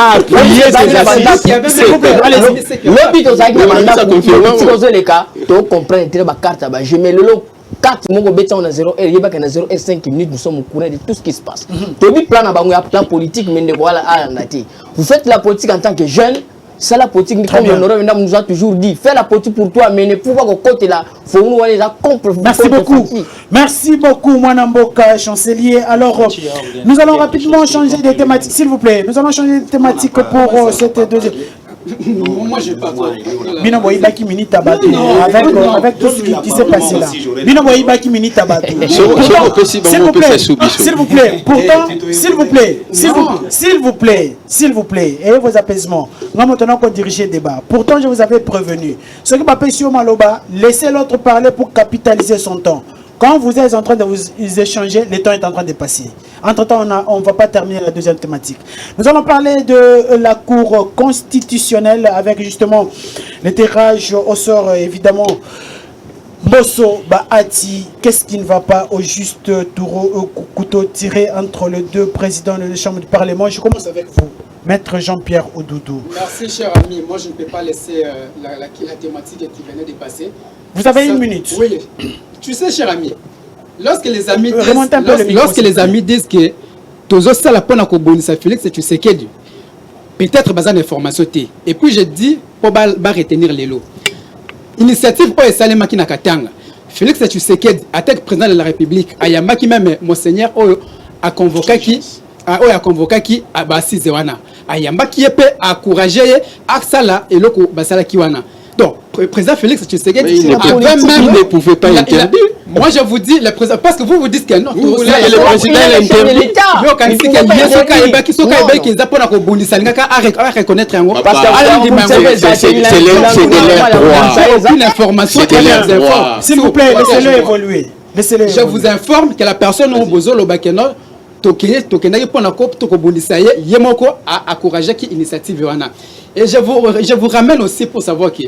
Allez-y. Le but aux aïeux, les cas, tu comprends très bien carte. Je mets le lot 4 mon béton on a 0 et il y a 0,5 minutes nous sommes au courant de tout ce qui se passe. Tu plan à bango plan politique mais ne voilà à vous faites la politique en tant que jeune. C'est la politique comme l'honorable nous a toujours dit. Fais la politique pour toi, mais ne pouvoir qu'au côté là, faut nous aller là contre. Merci beaucoup. Merci beaucoup, Mwanamboka, chancelier. Alors, nous allons rapidement changer de thématique, s'il vous plaît. Nous allons changer de thématique pour cette deuxième. Moi, je pas. Bino Boïbaki Mini Tabato, avec tout ce qui s'est passé là. Bino Boïbaki Mini Tabato. S'il vous plaît, pourtant, s'il vous plaît, et vos apaisements. Nous maintenant qu'on dirige le débat. Pourtant, je vous avais prévenu. Ce qui m'a fait sur Maloba, laissez l'autre parler pour capitaliser son temps. Quand vous êtes en train de vous échanger, le temps est en train de passer. Entre-temps, on ne va pas terminer la deuxième thématique. Nous allons parler de la Cour constitutionnelle avec justement le tirage au sort, évidemment. Bosso Bahati, qu'est-ce qui ne va pas au juste couteau tiré entre les deux présidents de la Chambre du Parlement? Je commence avec vous, Maître Jean-Pierre Oudoudou. Merci, cher ami. Moi, je ne peux pas laisser la thématique qui venait de passer. Vous avez une minute. Oui. Tu sais, cher ami, lorsque les amis disent que tous ça la peine à Kobonisa Félix et tu sais qu'elle peut-être besoin d'informations. Et puis je dis pour retenir les lots. Initiative pour Salema qui n'a qu'à Tanga. Félix et tu sais qu'elle attaque président de la République. Ayama qui même monseigneur a convoqué qui a Bassi Zewana. Ayamba qui est encouragé à Sala et l'oko Basala Kiwana. Donc, le président Félix Tshisekedi il ne pouvait pas interdire. Moi, je vous dis, le président, parce que vous dites que non. Le président l'interdit. S'il vous plaît, laissez-le évoluer. Je vous informe que la personne au Bozo Lobakeno a encouragé qui initiative. Et je vous ramène aussi pour savoir que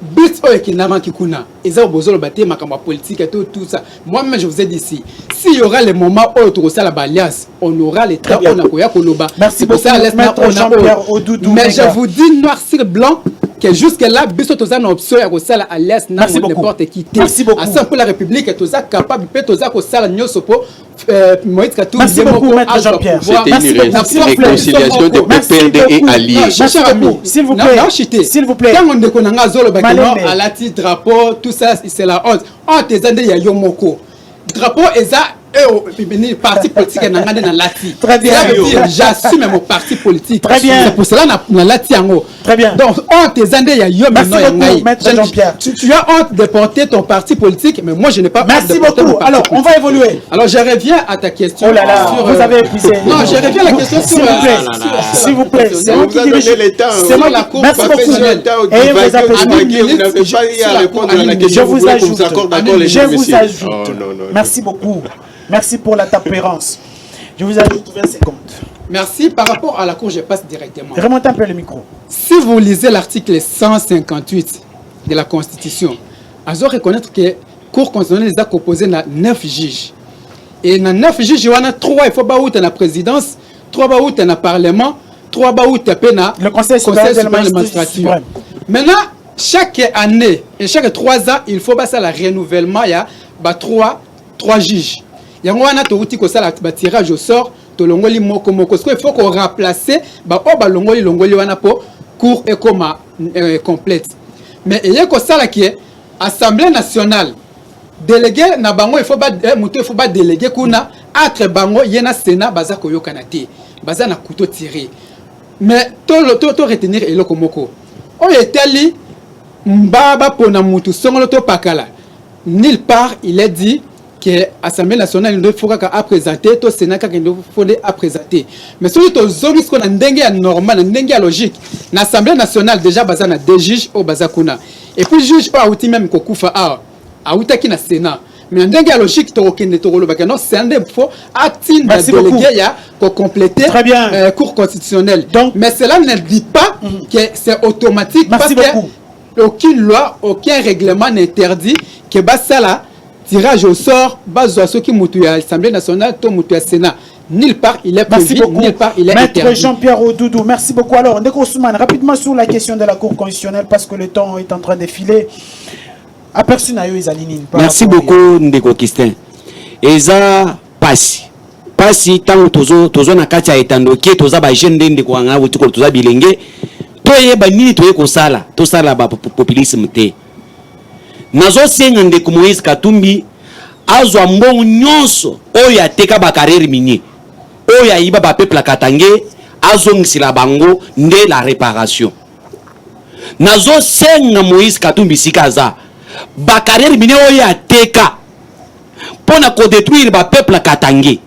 but qui n'a pas kikuna ils ont besoin de bâtir ma politique et tout ça. Moi-même je vous ai dit ici, s'il y aura les moments où tu ça la balias, on aura les traits on a koya koloba. Merci beaucoup, Jean-Pierre Oudoudou. Mais je vous dis noir sur blanc que jusque là biso toza na option ya ko sala alias na n'importe qui. Merci beaucoup. À ça pour la République et toza capable peut toza ko sala nyoso po Moïse Katumbi. Merci beaucoup, Maître Jean-Pierre. C'était une réconciliation de PPRD et alliés. S'il vous plaît. S'il vous plaît. Quand on déconne zolo bakeno à la titre drapeau tout ça c'est la honte. On te zande ya yomoko. Drapeau eza et parti politique na ngande na lati. Très bien. J'assume mon parti politique. Très bien. C'est pour cela na lati yango. Très bien. Donc on te zande ya yo maintenant ya ngai. Maître Jean-Pierre. Tu as honte de porter ton parti politique mais moi je n'ai pas honte. Merci beaucoup. Alors on va évoluer. Alors je reviens à ta question. Oh là là, vous avez épuisé. Non, je reviens à la question sur s'il vous plaît. C'est moi qui dirige le temps. C'est moi la cour. Merci beaucoup. Et vous n'avez pas répondre à la question. Je vous ajoute. Merci beaucoup. Merci pour la tempérance. Je vous ajoute 20 secondes. Merci. Par rapport à la Cour, je passe directement. Remontez un peu le micro. Si vous lisez l'article 158 de la Constitution, vous allez reconnaître que la Cour constitutionnelle a composé 9 juges. Et dans 9 juges, il y en a 3 il faut pas dans la présidence, 3 dans le Parlement, 3 dans le Conseil supérieur de la magistrature. Maintenant, chaque année et chaque 3 ans, il faut passer à la renouvellement. Il y a 3 juges. Il y a un tirage au sort. Il faut qu'on remplace la cour et comme complète. Mais il y a l'Assemblée nationale. Délégué na bango il faut pas déléguer kuna entre bango yena Sénat baza koyo kanate baza na couteau tiré. Mais to retenir eloko moko. Oyetali Mbaba Ponamutu Songoloto Pakala. Nulle part, il est dit que l'Assemblée nationale ne faut pas présenter, tout le Sénat ne faut pas présenter. Mais sur les zones qu'on a une normal, une logique, l'Assemblée nationale déjà basée des juges au Bazakuna. Et puis juge pas outil même Kokufa a outil qui na Sénat. Mais une logique c'est un des fois acting de délégué pour compléter le cours constitutionnel. Donc, mais cela ne dit pas que c'est automatique parce que aucune loi, aucun règlement n'interdit que Bassala tirage au sort, base à ceux qui moutent à l'Assemblée nationale, tout moutent à Sénat. Nulle part il est prévu, nulle part il est interdit. Maître Jean-Pierre Odoudou, merci beaucoup. Alors, Ndeko Ousmane, rapidement sur la question de la Cour constitutionnelle, parce que le temps est en train de filer. Aperçu na yo Ezalinine. Merci beaucoup Ndeko Kistin. Eza pasi. Pasi tango tozo na kati ya etandoke toza ba jeune ndeko anga wutiko toza bilenge. Toyeba nini toye kosala, tosala ba populisme te. Nazo senga Ndeko Moïse Katumbi azwa mbongo nyonso oyo ateka ba carrière minier. Oyo ayiba ba peuple katange azongisila bango nde la réparation. Nazo senga Moïse Katumbi sikaza ba carrière minier oyo ateka pona ko détruire ba peuple katange.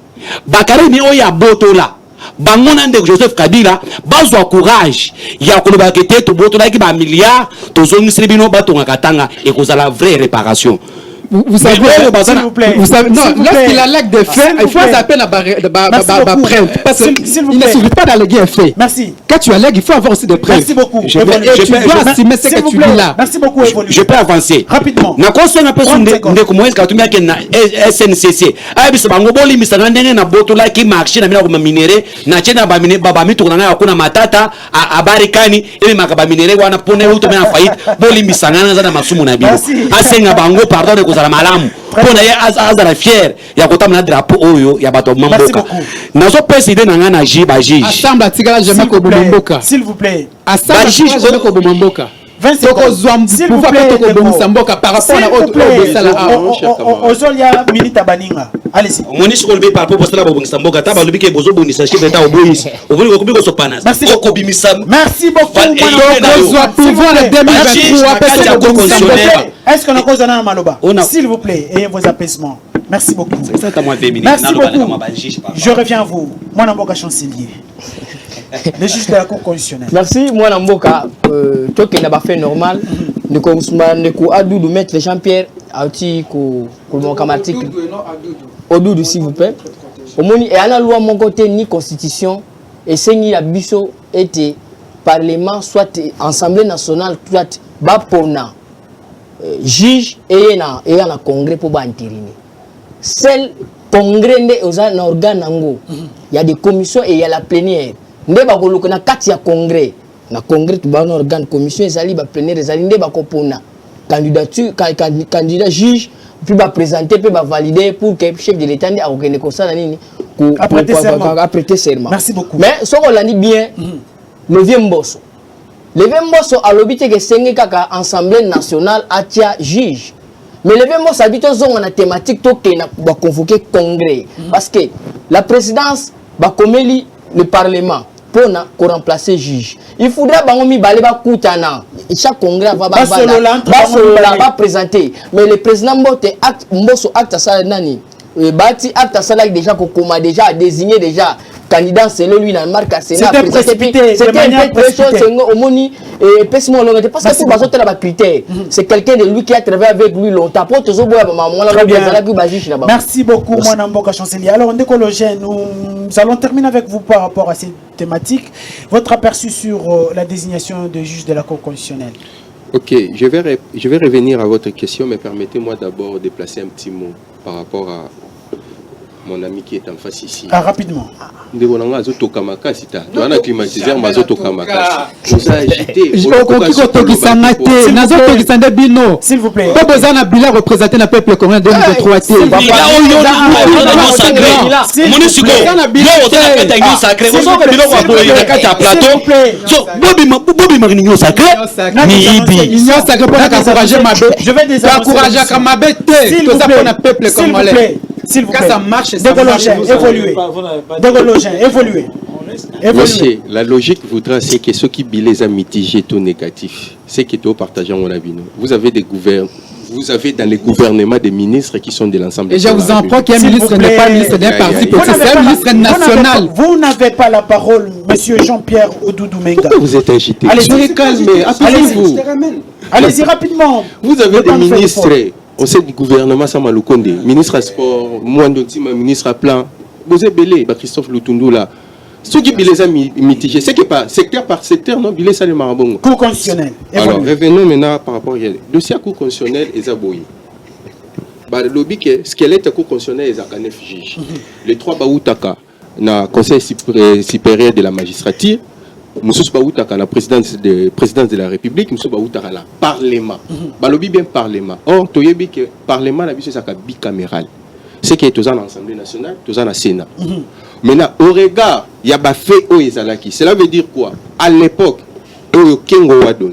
Ba carrière minier oyo abotola bango na Ndeko Joseph Kabila bazwa courage ya koloba kete to botola ki ba milliards to zongisiri bino batonga katanga et kozala vraie réparation. Vous savez, s'il vous plaît. Vous savez, non, lorsqu'il a l'acte de fait, il faut s'appeler la preuve. Parce qu'il ne suffit pas d'alléguer un fait. Merci. Quand tu allègues, il faut avoir aussi des preuves. Merci beaucoup. Et tu dois assumer ce que tu dis là. Merci beaucoup. Je peux avancer. Rapidement. Na conseil un peu sur Ndeko Moïse Katumbi qui na SNCC. Ah bisa bango boli misanga ndenge na botola ki marché na mina ko minere na chena ba mine baba mitu na hakuna matata abarikani ili makaba minere wana pone uto mena faillite boli misanga na za masumu na bino. Asenga bango pardon de la malamu pona ye azala fier ya kotamana drapeau oyo ya bato mamboka nazo président nanga na jiba juge assemble atikala jamais ko bomboka s'il vous plaît assemble jamais ko bomboka 20 secondes s'il vous plaît par rapport à autre ozolia milita baninga allez-y moni siko lebe par rapport à cela bobongisa mboka ta balobi ke bozo bonisa chef d'état oboyisi oboni ko kubiko sopana ko bimisa merci beaucoup mon pouvoir le 2023 est-ce qu'on a cause dans maloba s'il vous plaît ayez vos apaisements merci beaucoup merci beaucoup je reviens à vous moi Namboka chancelier le juge de la Cour constitutionnelle. Merci, moi Namboka. Toi qui n'as pas fait normal, ne consomme Adoudou, maître Jean-Pierre, Aouti, mon camarade. Adoudou, s'il vous plaît. Au moins, et à la loi, mon côté, ni constitution, et c'est ni la biso était parlement, soit assemblée nationale, soit bapona, juge et un congrès pour entériner. Seul congrès n'est un organe nango. Il y a des commissions et il y a la plénière. Ndeba ko na kati ya congrès na congrès tu ba un organe commission ezali ba plénière ezali ndeba ko pona candidature candidat juge puis ba présenter puis ba valider pour que chef de l'état a organiser comme ça nini prêter serment. Merci beaucoup. Mais ce qu'on l'a dit bien le vieux Mbosso a l'obité que senge kaka assemblée nationale atia juge. Mais le vieux Mbosso habite on a thématique to que na ba convoquer congrès parce que la présidence ba komeli le parlement pour remplacer juge. Il faudra bangomi baleba koutana. Chaque congrès va présenter. Mais le président Mbosso acte ça nani. Bati acte ça là déjà Kokoma déjà désigné déjà candidat c'est lui dans marque à Sénat. C'était précipité. Au moni et pèsement long parce que pour bazoter la critère. C'est quelqu'un de lui qui a travaillé avec lui longtemps. Pour toujours boire merci beaucoup mon Namboka chancelier. Alors Ndeko Logé, nous allons terminer avec vous par rapport à cette thématique. Votre aperçu sur la désignation de juge de la Cour constitutionnelle. Ok, je vais revenir à votre question, mais permettez-moi d'abord de placer un petit mot par rapport à mon ami qui est en face ici. Ah, rapidement. Nous avons un climatiseur, nous agité. S'il vous plaît. Pas besoin d'un bilan représenté le peuple congolais 2023. Je vais s'il vous plaît. Ça marche, évoluer. Monsieur, la logique voudra c'est que ceux qui bilés à mitiger tout négatif, c'est que tout partageant mon avis. Vous avez dans les gouvernements des ministres qui sont de l'ensemble. Et je vous en prie qu'un ministre n'est pas ministre d'un parti politique, c'est un ministre national. Vous n'avez pas la parole, monsieur Jean-Pierre Odoudou Menga. Pourquoi vous êtes agité? Allez-y, calmez, appelez-vous. Allez-y rapidement. Vous avez des ministres au sein du gouvernement Samaloukonde, ministre à sport, Mouandontima, ministre à plan. Vous êtes belé, Christophe Lutundu là. Ceux qui bilés à mitiger, c'est que pas secteur par secteur, non, bilés ça le marabongo. Cour constitutionnelle. Alors, revenons maintenant par rapport au dossier Cour constitutionnelle et Zaboyi. Le lobby que squelette Cour constitutionnelle est à 9 juges. Les 3 Baoutaka, na Conseil supérieur de la magistrature, Moussous Baoutaka, la présidence de la République, Moussous Baoutaka, la Parlement. Le lobby bien Parlement. Or, tu sais que Parlement, la c'est bicaméral. C'est que tu es en Assemblée nationale, tu es en Sénat. Maintenant, au regard, il y a des faits au Ezalaki. Cela veut dire quoi? À l'époque, Kengo Wadon,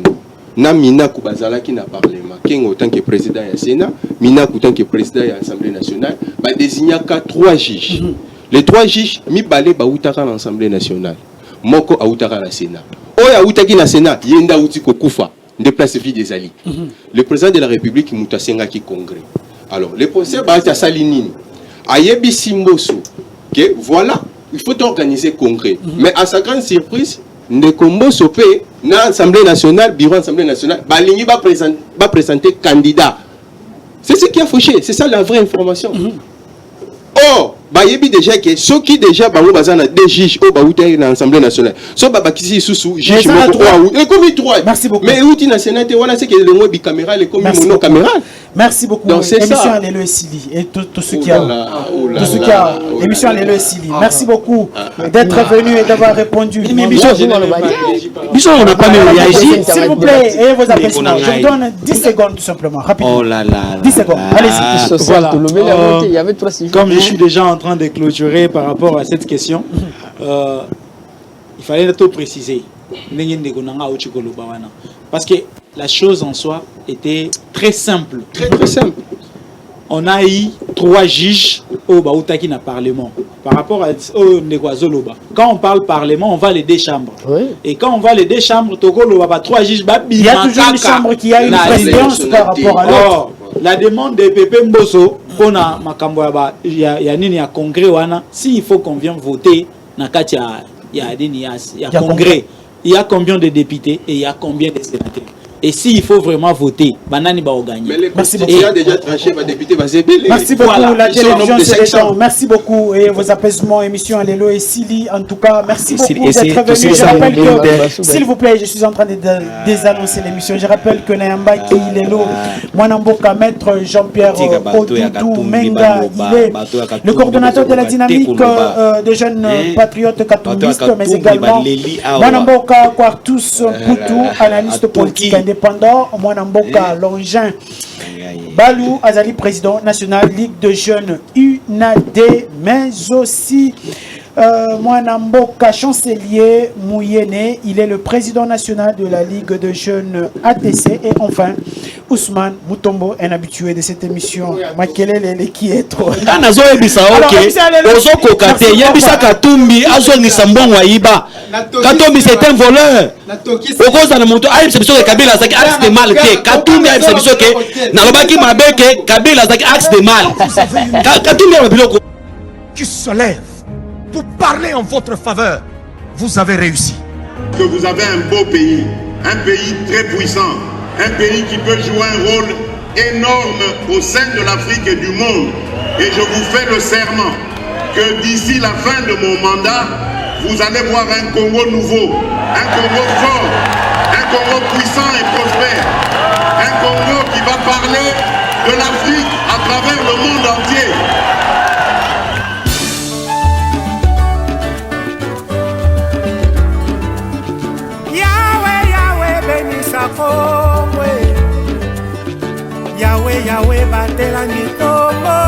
na Mina Koubazalaki na Parlement, Kengo en tant que président du Sénat, Mina en tant que président de l'Assemblée nationale, bah désigné qu'à 3 juges. Les 3 juges, mi balé ba outaka l'Assemblée nationale, moko a outaka la Sénat. Oya outaki na Sénat, yenda outiko kufa, déplace vie des alliés. Le président de la République mutasenga ki congrès. Alors, le procès ba ta salinini. Ayebi Simboso. Que voilà, il faut organiser congrès. Mais à sa grande surprise, Ndekombo Sopé, dans l'Assemblée nationale, bureau Assemblée nationale, Balingi va présenter candidat. C'est ce qui a fauché, c'est ça la vraie information. Or, Bayebi déjà que ceux qui déjà bazana des juges au Baouté dans l'Assemblée nationale. So babakisi sous juge et comme 3. Merci beaucoup. Mais outi na Sénat voilà c'est que le mot bicaméral et comme monocaméral. Merci beaucoup. Donc c'est émission ça. Lélo et Sili et tout ce qui a émission Lélo et Sili. Merci beaucoup d'être venu et d'avoir répondu. Mais Bichon, on n'a pas même réagi. S'il vous plaît, ayez vos applaudissements. Je vous donne 10 secondes tout simplement, rapidement. Oh là là. 10 secondes. Allez-y. Voilà. Il y avait 3 sujets. Comme je suis déjà en train de clôturer par rapport à cette question, il fallait tout préciser. Parce que la chose en soi était très simple. Très simple. On a eu 3 juges au Baoutaki na Parlement. Par rapport au Negwazoloba. Quand on parle Parlement, on va les 2 chambres. Oui. Et quand on va les 2 chambres, Togoloba, 3 juges, il y a toujours une chambre qui a une présidence par rapport à l'autre. Or, la demande de Pépé Mbosso, qu'on a Makamboaba, il y a un congrès, s'il faut qu'on vienne voter, il y a congrès. Il y a combien de députés et il y a combien de sénateurs? Et s'il faut vraiment voter, Banani va gagner. Mais les constitutions a déjà tranché, va député va s'ébeler. Merci beaucoup, la télévision c'est le temps. Merci beaucoup et vos apaisements, émission Lélo et Sili. En tout cas, merci beaucoup d'être venu. Je rappelle que, s'il vous plaît, je suis en train de désannoncer l'émission. Je rappelle que Nayamba qui Lélo, Mwanamboka, maître Jean-Pierre Odoudou Menga, il est le coordonnateur de la dynamique des jeunes patriotes katumbistes, mais également Mwanamboka Kwartus Poutou, analyste politique indépendant, Mwanamboka Longin Balou Azali, président national Ligue de jeunes UNAD, mais aussi Mwanamboka chancelier Mouyene, il est le président national de la Ligue de jeunes ATC, et enfin Ousmane Moutombo, un habitué de cette émission. Makelele qui est trop. Anazo ebisa ok. Ozo kokate yebisa Katumbi azo ni sambon waiba. Katumbi c'est un voleur. Okoza na moto ayi biso ke Kabila zaki axe de mal te. Katumbi ayi biso ke na lobaki mabe ke Kabila zaki axe de mal. Katumbi ya biloko qui se lève pour parler en votre faveur, vous avez réussi. Que vous avez un beau pays, un pays très puissant, un pays qui peut jouer un rôle énorme au sein de l'Afrique et du monde. Et je vous fais le serment que d'ici la fin de mon mandat, vous allez voir un Congo nouveau, un Congo fort, un Congo puissant et prospère, un Congo qui va parler de l'Afrique à travers le monde entier. Yahweh, Yahweh, batela ngitongo.